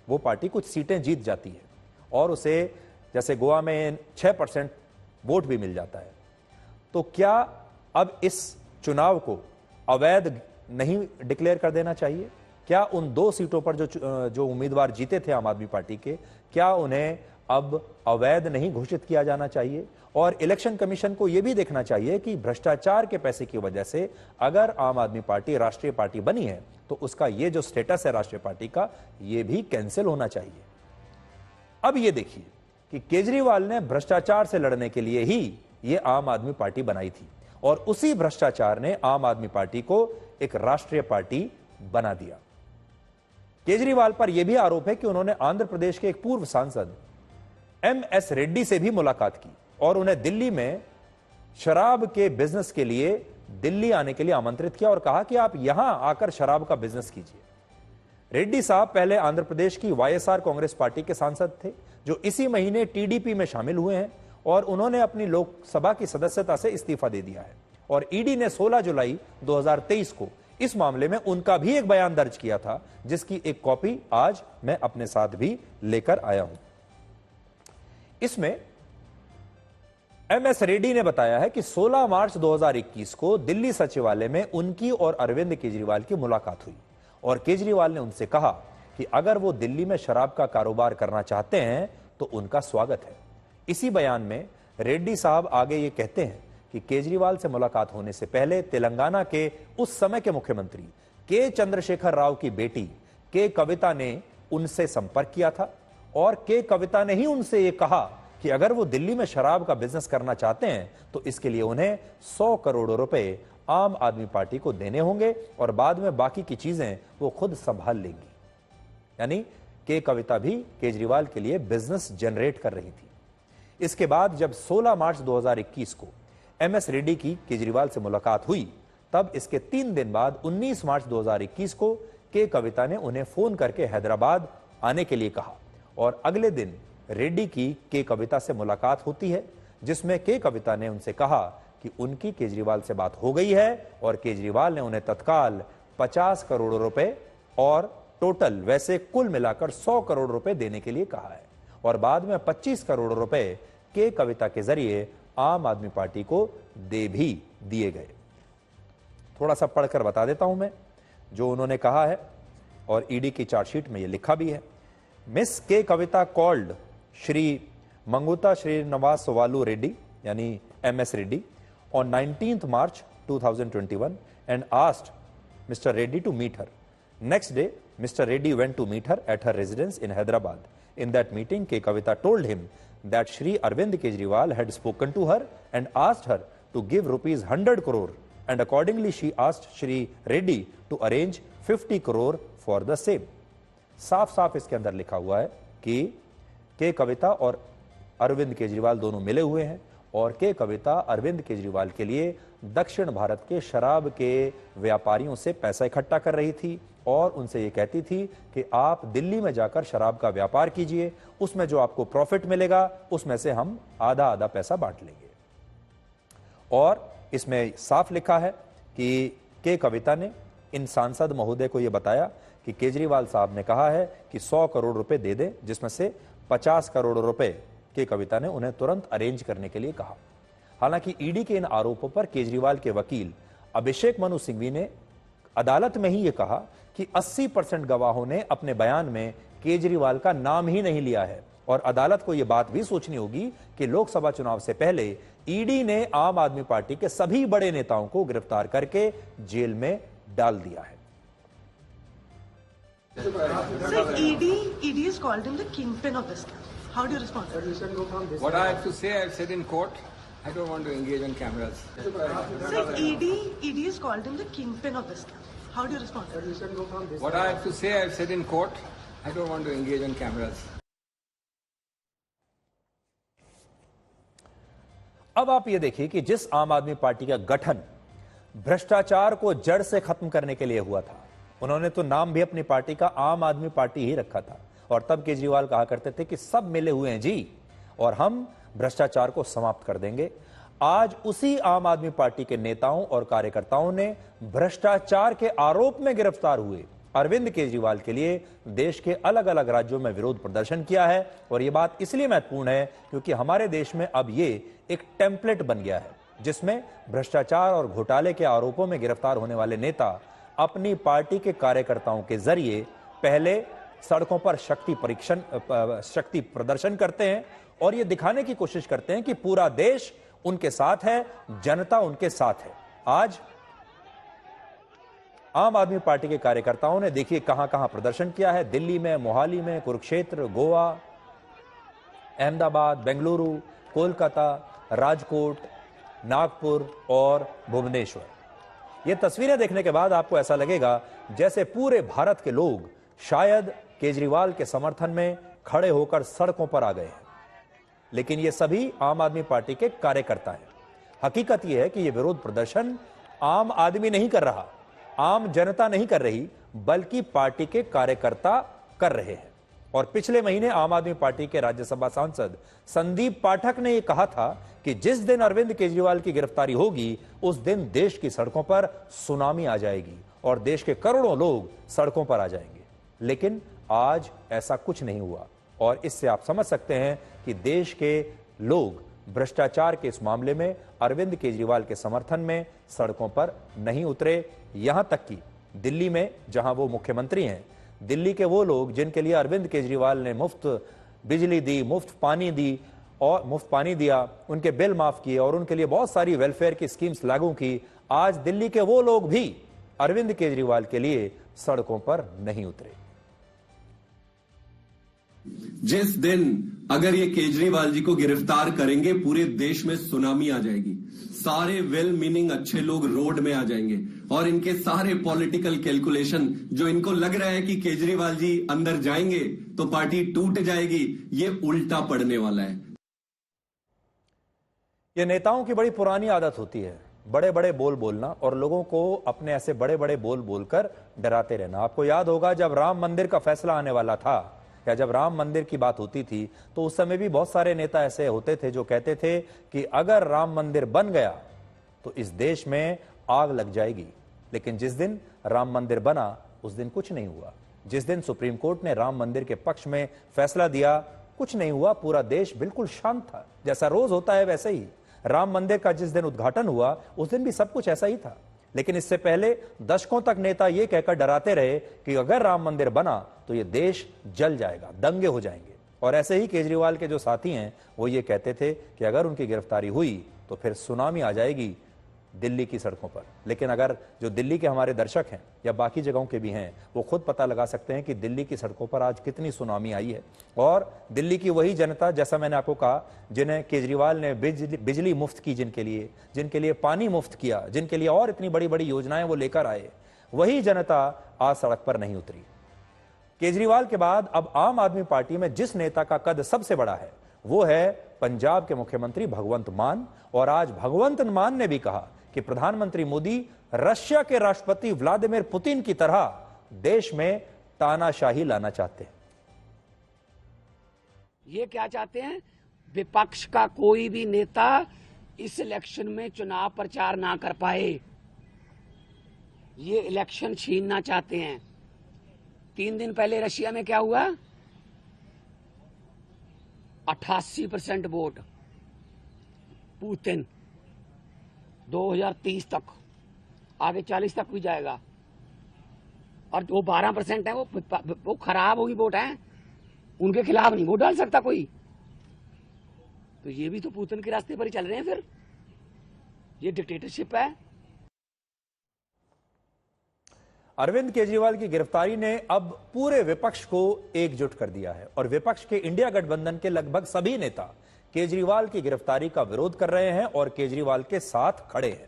वो पार्टी कुछ सीटें जीत जाती है, और उसे जैसे गोवा में 6% वोट भी मिल जाता है, तो क्या अब इस चुनाव को अवैध नहीं डिक्लेयर कर देना चाहिए? क्या उन 2 सीटों पर जो उम्मीदवार जीते थे आम आदमी पार्टी के, क्या उन्हें अब अवैध नहीं घोषित किया जाना चाहिए? और इलेक्शन कमीशन को यह भी देखना चाहिए कि भ्रष्टाचार के पैसे की वजह से अगर आम आदमी पार्टी राष्ट्रीय पार्टी बनी है, तो उसका यह जो स्टेटस है राष्ट्रीय पार्टी का, यह भी कैंसिल होना चाहिए। अब यह देखिए कि केजरीवाल ने भ्रष्टाचार से लड़ने के लिए ही यह आम आदमी पार्टी बनाई थी, और उसी भ्रष्टाचार ने आम आदमी पार्टी को एक राष्ट्रीय पार्टी बना दिया। केजरीवाल पर यह भी आरोप है कि उन्होंने आंध्र प्रदेश के एक पूर्व सांसद MS रेड्डी से भी मुलाकात की और उन्हें दिल्ली में शराब के बिजनेस के लिए दिल्ली आने के लिए आमंत्रित किया और कहा कि आप यहां आकर शराब का बिजनेस कीजिए। रेड्डी साहब पहले आंध्र प्रदेश की वाईएसआर कांग्रेस पार्टी के सांसद थे, जो इसी महीने टीडीपी में शामिल हुए हैं और उन्होंने अपनी लोकसभा की सदस्यता से इस्तीफा दे दिया है। और ईडी ने 16 जुलाई 2023 को इस मामले में उनका भी एक बयान दर्ज किया था, जिसकी एक कॉपी आज मैं अपने साथ भी लेकर आया हूं। इसमें एमएस रेड्डी ने बताया है कि 16 मार्च 2021 को दिल्ली सचिवालय में उनकी और अरविंद केजरीवाल की मुलाकात हुई और केजरीवाल ने उनसे कहा कि अगर वो दिल्ली में शराब का कारोबार करना चाहते हैं तो उनका स्वागत है। इसी बयान में रेड्डी साहब आगे ये कहते हैं कि केजरीवाल से मुलाकात होने से पहले तेलंगाना के उस समय के मुख्यमंत्री के चंद्रशेखर राव की बेटी के कविता ने उनसे संपर्क किया था और के कविता ने ही उनसे यह कहा कि अगर वो दिल्ली में शराब का बिजनेस करना चाहते हैं तो इसके लिए उन्हें 100 करोड़ रुपए आम आदमी पार्टी को देने होंगे और बाद में बाकी की चीजें वो खुद संभाल लेंगी। यानी के कविता भी केजरीवाल के लिए बिजनेस जनरेट कर रही थी। इसके बाद जब 16 मार्च 2021 को एमएस रेड्डी की केजरीवाल से मुलाकात हुई, तब इसके 3 दिन बाद 19 मार्च 2021 को के कविता ने उन्हें फोन करके हैदराबाद आने के लिए कहा और अगले दिन रेड्डी की के कविता से मुलाकात होती है, जिसमें के कविता ने उनसे कहा कि उनकी केजरीवाल से बात हो गई है और केजरीवाल ने उन्हें तत्काल 50 करोड़ रुपए और टोटल वैसे कुल मिलाकर 100 करोड़ रुपए देने के लिए कहा है और बाद में 25 करोड़ रुपए के कविता के जरिए आम आदमी पार्टी को दे भी दिए गए। थोड़ा सा पढ़कर बता देता हूं मैं जो उन्होंने कहा है और ईडी की चार्जशीट में यह लिखा भी है। मिस के कविता कॉल्ड श्री मंगुता श्रीनिवास वालू रेड्डी यानी MS Reddy on 19th March 2021 and asked Mr. Reddy to meet her. Next day, Mr. Reddy went to meet her at her residence in Hyderabad. In that meeting, K. Kavita told him that Shri Arvind Kejriwal had spoken to her and asked her to give rupees 100 crore and accordingly she asked Shri Reddy to arrange 50 crore for the same. साफ साफ इसके अंदर लिखा हुआ है कि के कविता और अरविंद केजरीवाल दोनों मिले हुए हैं और के कविता अरविंद केजरीवाल के लिए दक्षिण भारत के शराब के व्यापारियों से पैसा इकट्ठा कर रही थी और उनसे ये कहती थी कि आप दिल्ली में जाकर शराब का व्यापार कीजिए, उसमें जो आपको प्रॉफिट मिलेगा उसमें से हम आधा आधा पैसा बांट लेंगे। और इसमें साफ लिखा है कि के कविता ने इन सांसद महोदय को यह बताया कि केजरीवाल साहब ने कहा है कि 100 करोड़ रुपए दे दें, जिसमें से 50 करोड़ रुपए के कविता ने उन्हें तुरंत अरेंज करने के लिए कहा। हालांकि ईडी के इन आरोपों पर केजरीवाल के वकील अभिषेक मनु सिंघवी ने अदालत में ही यह कहा कि 80% गवाहों ने अपने बयान में केजरीवाल का नाम ही नहीं लिया है और अदालत को यह बात भी सोचनी होगी कि लोकसभा चुनाव से पहले ईडी ने आम आदमी पार्टी के सभी बड़े नेताओं को गिरफ्तार करके जेल में डाल दिया है। Sir, ED has called him the kingpin of this scam. How do you respond? What I have to say, I've said in court. I don't want to engage on cameras. Sir, ED has called him the kingpin of this scam. How do you respond? What I have to say, I've said in court. I don't want to engage on cameras. अब आप ये देखिए कि जिस आम आदमी party का गठन भ्रष्टाचार को जड़ से खत्म करने के लिए हुआ था, उन्होंने तो नाम भी अपनी पार्टी का आम आदमी पार्टी ही रखा था और तब केजरीवाल कहा करते थे कि सब मिले हुए हैं जी और हम भ्रष्टाचार को समाप्त कर देंगे। आज उसी आम आदमी पार्टी के नेताओं और कार्यकर्ताओं ने भ्रष्टाचार के आरोप में गिरफ्तार हुए अरविंद केजरीवाल के लिए देश के अलग अलग राज्यों में विरोध प्रदर्शन किया है और यह बात इसलिए महत्वपूर्ण है क्योंकि हमारे देश में अब ये एक टेम्पलेट बन गया है जिसमें भ्रष्टाचार और घोटाले के आरोपों में गिरफ्तार होने वाले नेता अपनी पार्टी के कार्यकर्ताओं के जरिए पहले सड़कों पर शक्ति प्रदर्शन करते हैं और यह दिखाने की कोशिश करते हैं कि पूरा देश उनके साथ है, जनता उनके साथ है। आज आम आदमी पार्टी के कार्यकर्ताओं ने देखिए कहां कहां प्रदर्शन किया है। दिल्ली में, मोहाली में, कुरुक्षेत्र, गोवा, अहमदाबाद, बेंगलुरु, कोलकाता, राजकोट, नागपुर और भुवनेश्वर। ये तस्वीरें देखने के बाद आपको ऐसा लगेगा जैसे पूरे भारत के लोग शायद केजरीवाल के समर्थन में खड़े होकर सड़कों पर आ गए हैं, लेकिन ये सभी आम आदमी पार्टी के कार्यकर्ता हैं। हकीकत यह है कि यह विरोध प्रदर्शन आम आदमी नहीं कर रहा, आम जनता नहीं कर रही, बल्कि पार्टी के कार्यकर्ता कर रहे हैं। और पिछले महीने आम आदमी पार्टी के राज्यसभा सांसद संदीप पाठक ने यह कहा था कि जिस दिन अरविंद केजरीवाल की गिरफ्तारी होगी उस दिन देश की सड़कों पर सुनामी आ जाएगी और देश के करोड़ों लोग सड़कों पर आ जाएंगे। लेकिन आज ऐसा कुछ नहीं हुआ और इससे आप समझ सकते हैं कि देश के लोग भ्रष्टाचार के इस मामले में अरविंद केजरीवाल के समर्थन में सड़कों पर नहीं उतरे। यहां तक कि दिल्ली में जहां वो मुख्यमंत्री हैं, दिल्ली के वो लोग जिनके लिए अरविंद केजरीवाल ने मुफ्त बिजली दी, मुफ्त पानी दिया, उनके बिल माफ किए और उनके लिए बहुत सारी वेलफेयर की स्कीम्स लागू की, आज दिल्ली के वो लोग भी अरविंद केजरीवाल के लिए सड़कों पर नहीं उतरे। जिस दिन अगर ये केजरीवाल जी को गिरफ्तार करेंगे पूरे देश में सुनामी आ जाएगी, सारे वेल मीनिंग अच्छे लोग रोड में आ जाएंगे और इनके सारे पॉलिटिकल कैलकुलेशन जो इनको लग रहा है कि केजरीवाल जी अंदर जाएंगे तो पार्टी टूट जाएगी, ये उल्टा पड़ने वाला है। ये नेताओं की बड़ी पुरानी आदत होती है, बड़े बड़े बोल बोलना और लोगों को अपने ऐसे बड़े बड़े बोल बोलकर डराते रहना। आपको याद होगा जब राम मंदिर का फैसला आने वाला था या जब राम मंदिर की बात होती थी तो उस समय भी बहुत सारे नेता ऐसे होते थे जो कहते थे कि अगर राम मंदिर बन गया तो इस देश में आग लग जाएगी। लेकिन जिस दिन राम मंदिर बना उस दिन कुछ नहीं हुआ। जिस दिन सुप्रीम कोर्ट ने राम मंदिर के पक्ष में फैसला दिया कुछ नहीं हुआ, पूरा देश बिल्कुल शांत था, जैसा रोज होता है वैसे ही। राम मंदिर का जिस दिन उद्घाटन हुआ उस दिन भी सब कुछ ऐसा ही था। लेकिन इससे पहले दशकों तक नेता यह कहकर डराते रहे कि अगर राम मंदिर बना तो यह देश जल जाएगा, दंगे हो जाएंगे। और ऐसे ही केजरीवाल के जो साथी हैं वो ये कहते थे कि अगर उनकी गिरफ्तारी हुई तो फिर सुनामी आ जाएगी दिल्ली की सड़कों पर। लेकिन अगर जो दिल्ली के हमारे दर्शक हैं या बाकी जगहों के भी हैं वो खुद पता लगा सकते हैं कि दिल्ली की सड़कों पर आज कितनी सुनामी आई है। और दिल्ली की वही जनता, जैसा मैंने आपको कहा, जिन्हें केजरीवाल ने बिजली मुफ्त की, जिनके लिए पानी मुफ्त किया, जिनके लिए और इतनी बड़ी बड़ी योजनाएं वो लेकर आए, वही जनता आज सड़क पर नहीं उतरी। केजरीवाल के बाद अब आम आदमी पार्टी में जिस नेता का कद सबसे बड़ा है वो है पंजाब के मुख्यमंत्री भगवंत मान। और आज भगवंत मान ने भी कहा कि प्रधानमंत्री मोदी रशिया के राष्ट्रपति व्लादिमीर पुतिन की तरह देश में तानाशाही लाना चाहते हैं। ये क्या चाहते हैं? विपक्ष का कोई भी नेता इस इलेक्शन में चुनाव प्रचार ना कर पाए, ये इलेक्शन छीनना चाहते हैं। 3 दिन पहले रशिया में क्या हुआ? 88% वोट पुतिन, 2030 तक, आगे 40 तक भी जाएगा। और वो 12% है, वो खराब होगी वोट है, उनके खिलाफ नहीं वोट डाल सकता कोई। तो ये भी तो पुतिन के रास्ते पर ही चल रहे हैं। फिर ये डिक्टेटरशिप है। अरविंद केजरीवाल की गिरफ्तारी ने अब पूरे विपक्ष को एकजुट कर दिया है और विपक्ष के इंडिया गठबंधन के लगभग सभी नेता केजरीवाल की गिरफ्तारी का विरोध कर रहे हैं और केजरीवाल के साथ खड़े हैं।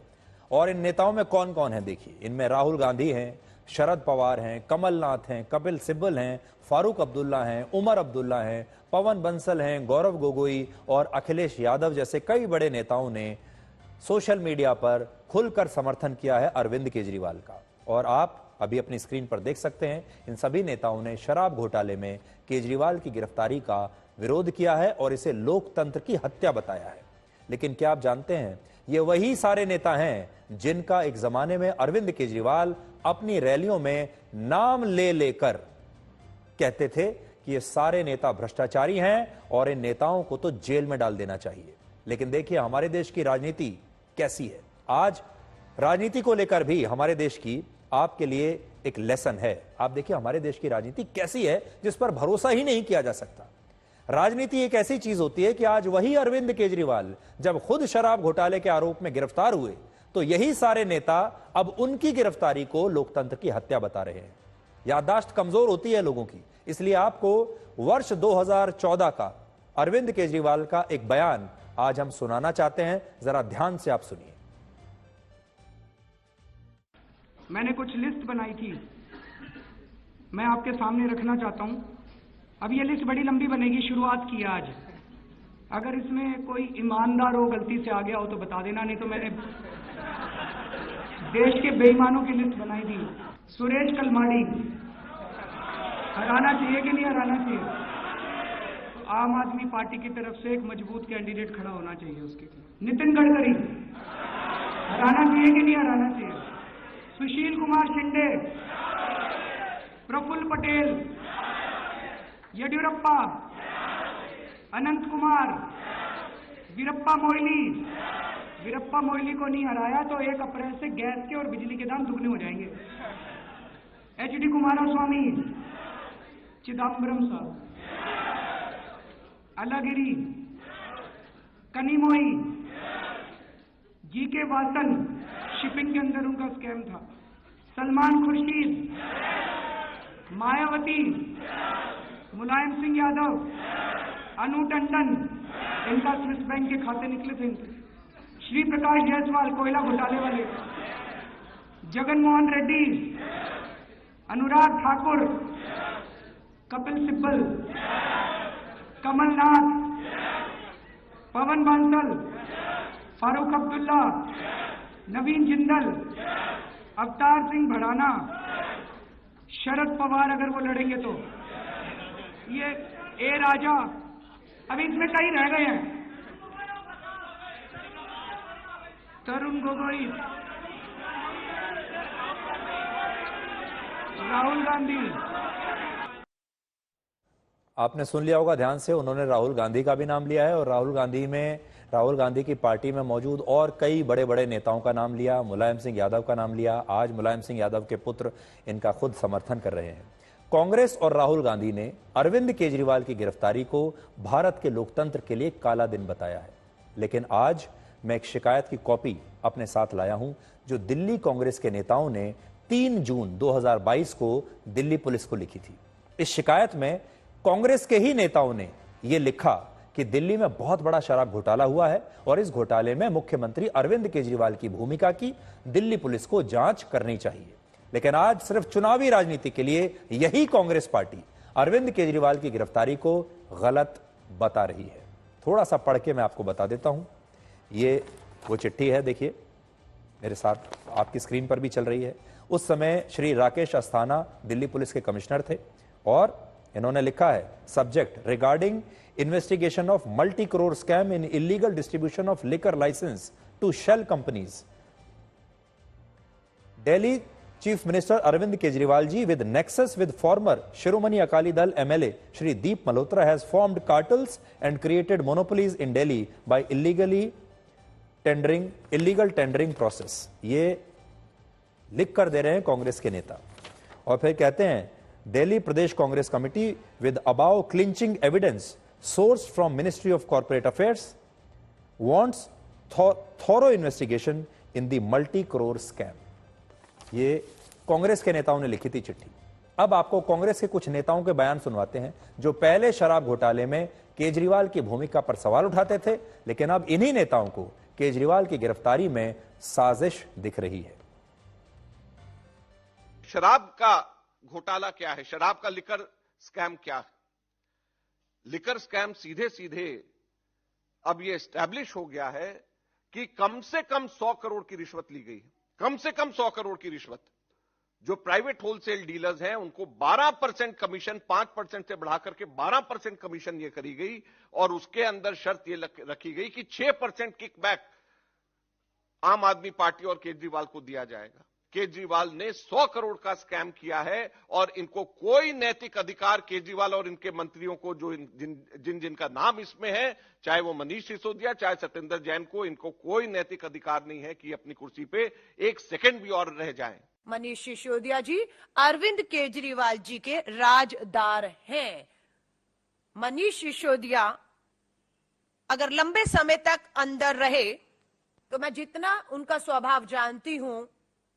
और इन नेताओं में कौन कौन है देखिए, इनमें राहुल गांधी हैं, शरद पवार हैं, कमलनाथ हैं, कपिल सिब्बल हैं, फारूक अब्दुल्ला हैं, उमर अब्दुल्ला हैं, पवन बंसल हैं, गौरव गोगोई और अखिलेश यादव जैसे कई बड़े नेताओं ने सोशल मीडिया पर खुलकर समर्थन किया है अरविंद केजरीवाल का। और आप अभी अपनी स्क्रीन पर देख सकते हैं इन सभी नेताओं ने शराब घोटाले में केजरीवाल की गिरफ्तारी का विरोध किया है और इसे लोकतंत्र की हत्या बताया है। लेकिन क्या आप जानते हैं ये वही सारे नेता हैं जिनका एक जमाने में अरविंद केजरीवाल अपनी रैलियों में नाम ले लेकर कहते थे कि ये सारे नेता भ्रष्टाचारी हैं और इन नेताओं को तो जेल में डाल देना चाहिए। लेकिन देखिए हमारे देश की राजनीति कैसी है। आज राजनीति को लेकर भी हमारे देश की आपके लिए एक लेसन है। आप देखिए हमारे देश की राजनीति कैसी है जिस पर भरोसा ही नहीं किया जा सकता। राजनीति एक ऐसी चीज होती है कि आज वही अरविंद केजरीवाल जब खुद शराब घोटाले के आरोप में गिरफ्तार हुए तो यही सारे नेता अब उनकी गिरफ्तारी को लोकतंत्र की हत्या बता रहे हैं। याददाश्त कमजोर होती है लोगों की, इसलिए आपको वर्ष 2014 का अरविंद केजरीवाल का एक बयान आज हम सुनाना चाहते हैं। जरा ध्यान से आप सुनिए। मैंने कुछ लिस्ट बनाई थी, मैं आपके सामने रखना चाहता हूं। अब ये लिस्ट बड़ी लंबी बनेगी, शुरुआत की आज। अगर इसमें कोई ईमानदार हो गलती से आ गया हो तो बता देना, नहीं तो मैंने देश के बेईमानों की लिस्ट बनाई थी। सुरेश कलमाड़ी हराना चाहिए कि नहीं हराना चाहिए? आम आदमी पार्टी की तरफ से एक मजबूत कैंडिडेट खड़ा होना चाहिए उसके लिए। नितिन गडकरी हराना चाहिए कि नहीं हराना चाहिए? सुशील कुमार शिंदे, प्रफुल्ल पटेल, येडियुरप्पा, अनंत कुमार, वीरप्पा मोइली। वीरप्पा मोइली को नहीं हराया तो 1 अप्रैल से गैस के और बिजली के दाम दुगने हो जाएंगे। HD कुमारस्वामी, चिदम्बरम साहब, अलगिरी, कनिमोई, GK वासन, शिपिंग के अंदर उनका स्कैम था, सलमान खुर्शीद, मायावती, मुलायम सिंह यादव, अनु टंडन, इनका स्विस बैंक के खाते निकले थे इनके, श्री प्रकाश जायसवाल कोयला घोटाले वाले, जगन मोहन रेड्डी, अनुराग ठाकुर, कपिल सिब्बल, कमलनाथ, पवन बांसल, फारूक अब्दुल्ला, नवीन जिंदल, अवतार सिंह भड़ाना, शरद पवार अगर वो लड़ेंगे तो, ये ए राजा, अभी इसमें कई रह गए हैं, तरुण गोगोई, राहुल गांधी। आपने सुन लिया होगा ध्यान से, उन्होंने राहुल गांधी का भी नाम लिया है और राहुल गांधी की पार्टी में मौजूद और कई बड़े बड़े नेताओं का नाम लिया, मुलायम सिंह यादव का नाम लिया। आज मुलायम सिंह यादव के पुत्र इनका खुद समर्थन कर रहे हैं। कांग्रेस और राहुल गांधी ने अरविंद केजरीवाल की गिरफ्तारी को भारत के लोकतंत्र के लिए काला दिन बताया है। लेकिन आज मैं एक शिकायत की कॉपी अपने साथ लाया हूं जो दिल्ली कांग्रेस के नेताओं ने 3 जून 2022 को दिल्ली पुलिस को लिखी थी। इस शिकायत में कांग्रेस के ही नेताओं ने यह लिखा कि दिल्ली में बहुत बड़ा शराब घोटाला हुआ है और इस घोटाले में मुख्यमंत्री अरविंद केजरीवाल की भूमिका की दिल्ली पुलिस को जांच करनी चाहिए। लेकिन आज सिर्फ चुनावी राजनीति के लिए यही कांग्रेस पार्टी अरविंद केजरीवाल की गिरफ्तारी को गलत बता रही है। थोड़ा सा पढ़ के मैं आपको बता देता हूं। ये वो चिट्ठी है, देखिए मेरे साथ आपकी स्क्रीन पर भी चल रही है। उस समय श्री राकेश अस्थाना दिल्ली पुलिस के कमिश्नर थे और इन्होंने लिखा है, subject regarding investigation of multi crore scam in illegal distribution of liquor license to shell companies. Delhi chief minister Arvind Kejriwal ji with nexus with former Shiromani Akali Dal MLA Shri Deep Malhotra has formed cartels and created monopolies in Delhi by illegal tendering process। ये लिख कर दे रहे हैं कांग्रेस के नेता और फिर कहते हैं, Delhi Pradesh Congress committee with above clinching evidence sourced from Ministry of Corporate Affairs wants thorough investigation in the multi-crore scam। ये कांग्रेस के नेताओं ने लिखी थी चिट्ठी। अब आपको कांग्रेस के कुछ नेताओं के बयान सुनवाते हैं जो पहले शराब घोटाले में केजरीवाल की भूमिका पर सवाल उठाते थे, लेकिन अब इन्हीं नेताओं को केजरीवाल की गिरफ्तारी में साजिश दिख रही है। शराब का घोटाला क्या है? शराब का लिकर स्कैम क्या है? लिकर स्कैम सीधे सीधे अब यह एस्टैब्लिश हो गया है कि कम से कम 100 करोड़ की रिश्वत ली गई है। कम से कम 100 करोड़ की रिश्वत। जो प्राइवेट होलसेल डीलर्स हैं उनको 12% कमीशन 5% से बढ़ा करके 12% कमीशन ये करी गई और उसके अंदर शर्त ये रखी गई कि 6% किकबैक आम आदमी पार्टी और केजरीवाल को दिया जाएगा। केजरीवाल ने 100 करोड़ का स्कैम किया है और इनको कोई नैतिक अधिकार, केजरीवाल और इनके मंत्रियों को जो जिनका नाम इसमें है, चाहे वो मनीष सिसोदिया चाहे सत्येंद्र जैन को, इनको कोई नैतिक अधिकार नहीं है कि अपनी कुर्सी पे एक सेकंड भी और रह जाएं। मनीष सिसोदिया जी अरविंद केजरीवाल जी के राजदार हैं। मनीष सिसोदिया अगर लंबे समय तक अंदर रहे तो मैं जितना उनका स्वभाव जानती हूं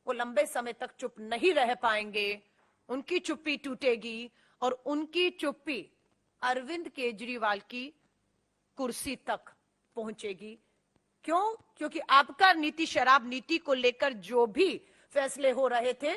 वो लंबे समय तक चुप नहीं रह पाएंगे। उनकी चुप्पी टूटेगी और उनकी चुप्पी अरविंद केजरीवाल की कुर्सी तक पहुंचेगी। क्यों? क्योंकि आपका नीति, शराब नीति को लेकर जो भी फैसले हो रहे थे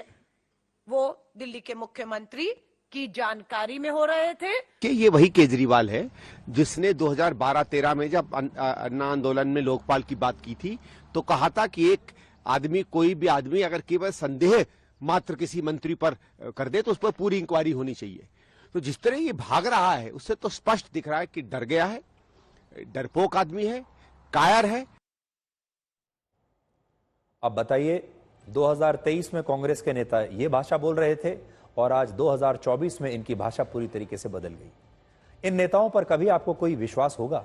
वो दिल्ली के मुख्यमंत्री की जानकारी में हो रहे थे। कि ये वही केजरीवाल है जिसने 2012-13 में जब अन्ना आंदोलन में लोकपाल की बात की थी तो कहा था कि एक आदमी, कोई भी आदमी अगर केवल संदेह मात्र किसी मंत्री पर कर दे तो उस पर पूरी इंक्वायरी होनी चाहिए। तो जिस तरह ये भाग रहा है उससे तो स्पष्ट दिख रहा है कि डर गया है, डरपोक आदमी है, कायर है। अब बताइए, 2023 में कांग्रेस के नेता ये भाषा बोल रहे थे और आज 2024 में इनकी भाषा पूरी तरीके से बदल गई। इन नेताओं पर कभी आपको कोई विश्वास होगा?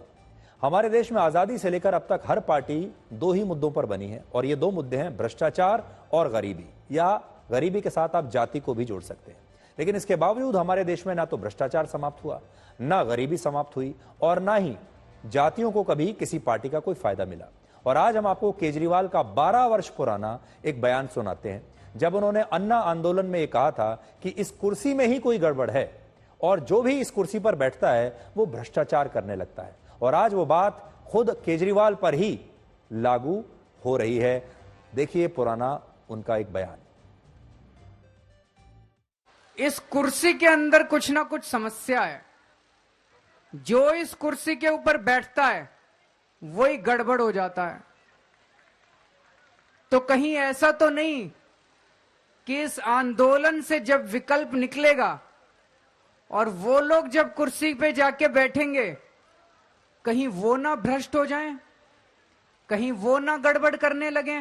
हमारे देश में आजादी से लेकर अब तक हर पार्टी दो ही मुद्दों पर बनी है और ये दो मुद्दे हैं भ्रष्टाचार और गरीबी, या गरीबी के साथ आप जाति को भी जोड़ सकते हैं। लेकिन इसके बावजूद हमारे देश में ना तो भ्रष्टाचार समाप्त हुआ, ना गरीबी समाप्त हुई और ना ही जातियों को कभी किसी पार्टी का कोई फायदा मिला। और आज हम आपको केजरीवाल का 12 वर्ष पुराना एक बयान सुनाते हैं, जब उन्होंने अन्ना आंदोलन में यह कहा था कि इस कुर्सी में ही कोई गड़बड़ है और जो भी इस कुर्सी पर बैठता है वो भ्रष्टाचार करने लगता है। और आज वो बात खुद केजरीवाल पर ही लागू हो रही है। देखिए पुराना उनका एक बयान। इस कुर्सी के अंदर कुछ ना कुछ समस्या है। जो इस कुर्सी के ऊपर बैठता है वही गड़बड़ हो जाता है। तो कहीं ऐसा तो नहीं कि इस आंदोलन से जब विकल्प निकलेगा और वो लोग जब कुर्सी पे जाके बैठेंगे, कहीं वो ना भ्रष्ट हो जाएं, कहीं वो ना गड़बड़ करने लगे।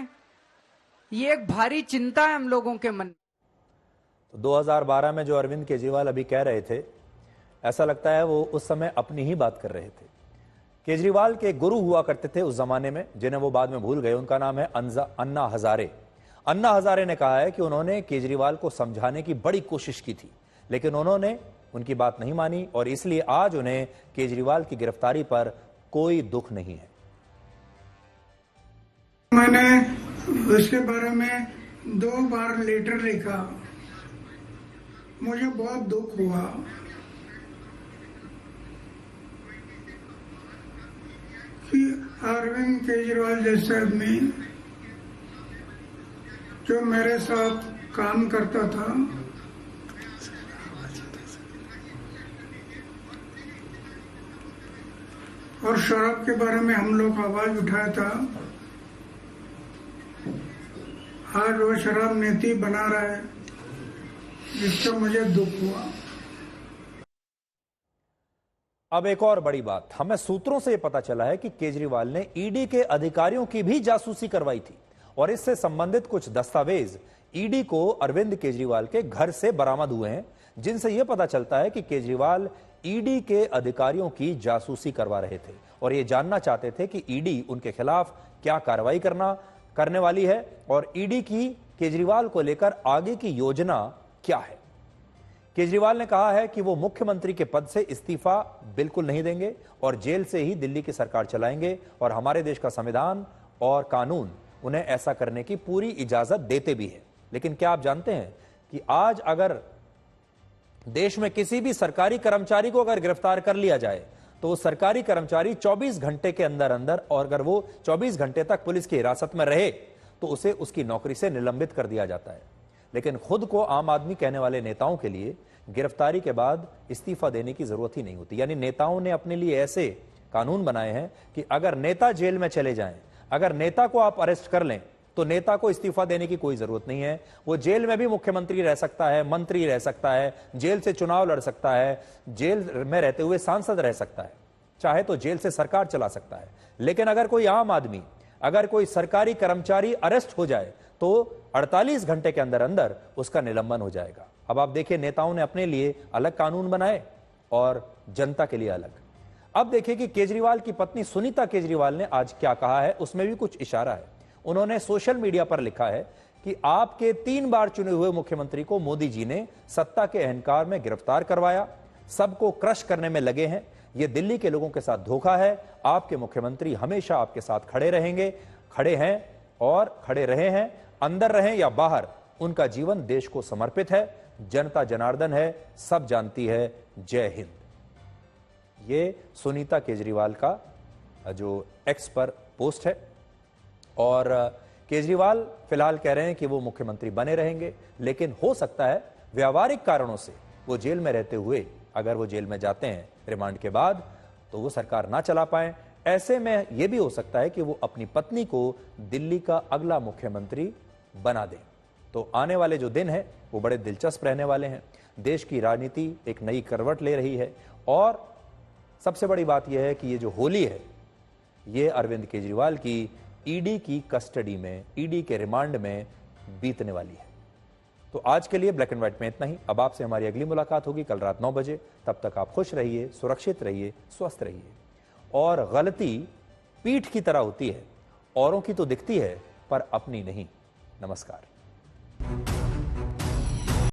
ये एक भारी चिंता है हम लोगों के मन में। तो 2012 में जो अरविंद केजरीवाल अभी कह रहे थे, ऐसा लगता है वो उस समय अपनी ही बात कर रहे थे। केजरीवाल के गुरु हुआ करते थे उस जमाने में, जिन्हें वो बाद में भूल गए। उनका नाम है अन्ना हजारे। अन्ना हजारे ने कहा है कि उन्होंने केजरीवाल को समझाने की बड़ी कोशिश की थी, लेकिन उन्होंने उनकी बात नहीं मानी और इसलिए आज उन्हें केजरीवाल की गिरफ्तारी पर कोई दुख नहीं है। मैंने उसके बारे में 2 बार लेटर लिखा, मुझे बहुत दुख हुआ कि अरविंद केजरीवाल जैसे आदमी जो मेरे साथ काम करता था, और शराब के बारे में हम लोग आवाज उठाया था, आज वो शराब नीति बना रहा है, जिससे मुझे दुख हुआ। अब एक और बड़ी बात, हमें सूत्रों से यह पता चला है कि केजरीवाल ने ईडी के अधिकारियों की भी जासूसी करवाई थी और इससे संबंधित कुछ दस्तावेज ईडी को अरविंद केजरीवाल के घर से बरामद हुए हैं, जिनसे यह पता चलता है कि केजरीवाल ईडी के अधिकारियों की जासूसी करवा रहे थे और यह जानना चाहते थे कि ईडी उनके खिलाफ क्या कार्रवाई करने वाली है और ईडी की केजरीवाल को लेकर आगे की योजना क्या है। केजरीवाल ने कहा है कि वो मुख्यमंत्री के पद से इस्तीफा बिल्कुल नहीं देंगे और जेल से ही दिल्ली की सरकार चलाएंगे और हमारे देश का संविधान और कानून उन्हें ऐसा करने की पूरी इजाजत देते भी है। लेकिन क्या आप जानते हैं कि आज अगर देश में किसी भी सरकारी कर्मचारी को अगर गिरफ्तार कर लिया जाए तो वो सरकारी कर्मचारी 24 घंटे के अंदर अंदर, और अगर वो 24 घंटे तक पुलिस की हिरासत में रहे तो उसे उसकी नौकरी से निलंबित कर दिया जाता है। लेकिन खुद को आम आदमी कहने वाले नेताओं के लिए गिरफ्तारी के बाद इस्तीफा देने की जरूरत ही नहीं होती। यानी नेताओं ने अपने लिए ऐसे कानून बनाए हैं कि अगर नेता जेल में चले जाएं, अगर नेता को आप अरेस्ट कर लें तो नेता को इस्तीफा देने की कोई जरूरत नहीं है। वो जेल में भी मुख्यमंत्री रह सकता है, मंत्री रह सकता है, जेल से चुनाव लड़ सकता है, जेल में रहते हुए सांसद रह सकता है, चाहे तो जेल से सरकार चला सकता है। लेकिन अगर कोई आम आदमी, अगर कोई सरकारी कर्मचारी अरेस्ट हो जाए तो 48 घंटे के अंदर अंदर उसका निलंबन हो जाएगा। अब आप देखिए, नेताओं ने अपने लिए अलग कानून बनाए और जनता के लिए अलग। अब देखिए कि केजरीवाल की पत्नी सुनीता केजरीवाल ने आज क्या कहा है, उसमें भी कुछ इशारा है। उन्होंने सोशल मीडिया पर लिखा है कि आपके 3 बार चुने हुए मुख्यमंत्री को मोदी जी ने सत्ता के अहंकार में गिरफ्तार करवाया, सबको क्रश करने में लगे हैं। यह दिल्ली के लोगों के साथ धोखा है। आपके मुख्यमंत्री हमेशा आपके साथ खड़े रहेंगे, खड़े हैं और खड़े रहे हैं। अंदर रहें या बाहर, उनका जीवन देश को समर्पित है। जनता जनार्दन है, सब जानती है। जय हिंद। ये सुनीता केजरीवाल का जो एक्स पर पोस्ट है और केजरीवाल फिलहाल कह रहे हैं कि वो मुख्यमंत्री बने रहेंगे, लेकिन हो सकता है व्यावहारिक कारणों से वो जेल में रहते हुए, अगर वो जेल में जाते हैं रिमांड के बाद, तो वो सरकार ना चला पाए। ऐसे में यह भी हो सकता है कि वो अपनी पत्नी को दिल्ली का अगला मुख्यमंत्री बना दें। तो आने वाले जो दिन हैं वो बड़े दिलचस्प रहने वाले हैं। देश की राजनीति एक नई करवट ले रही है और सबसे बड़ी बात यह है कि ये जो होली है ये अरविंद केजरीवाल की ईडी की कस्टडी में, ईडी के रिमांड में बीतने वाली है। तो आज के लिए ब्लैक एंड व्हाइट में इतना ही। अब आपसे हमारी अगली मुलाकात होगी कल रात 9 बजे। तब तक आप खुश रहिए, सुरक्षित रहिए, स्वस्थ रहिए। और गलती पीठ की तरह होती है, औरों की तो दिखती है पर अपनी नहीं। नमस्कार।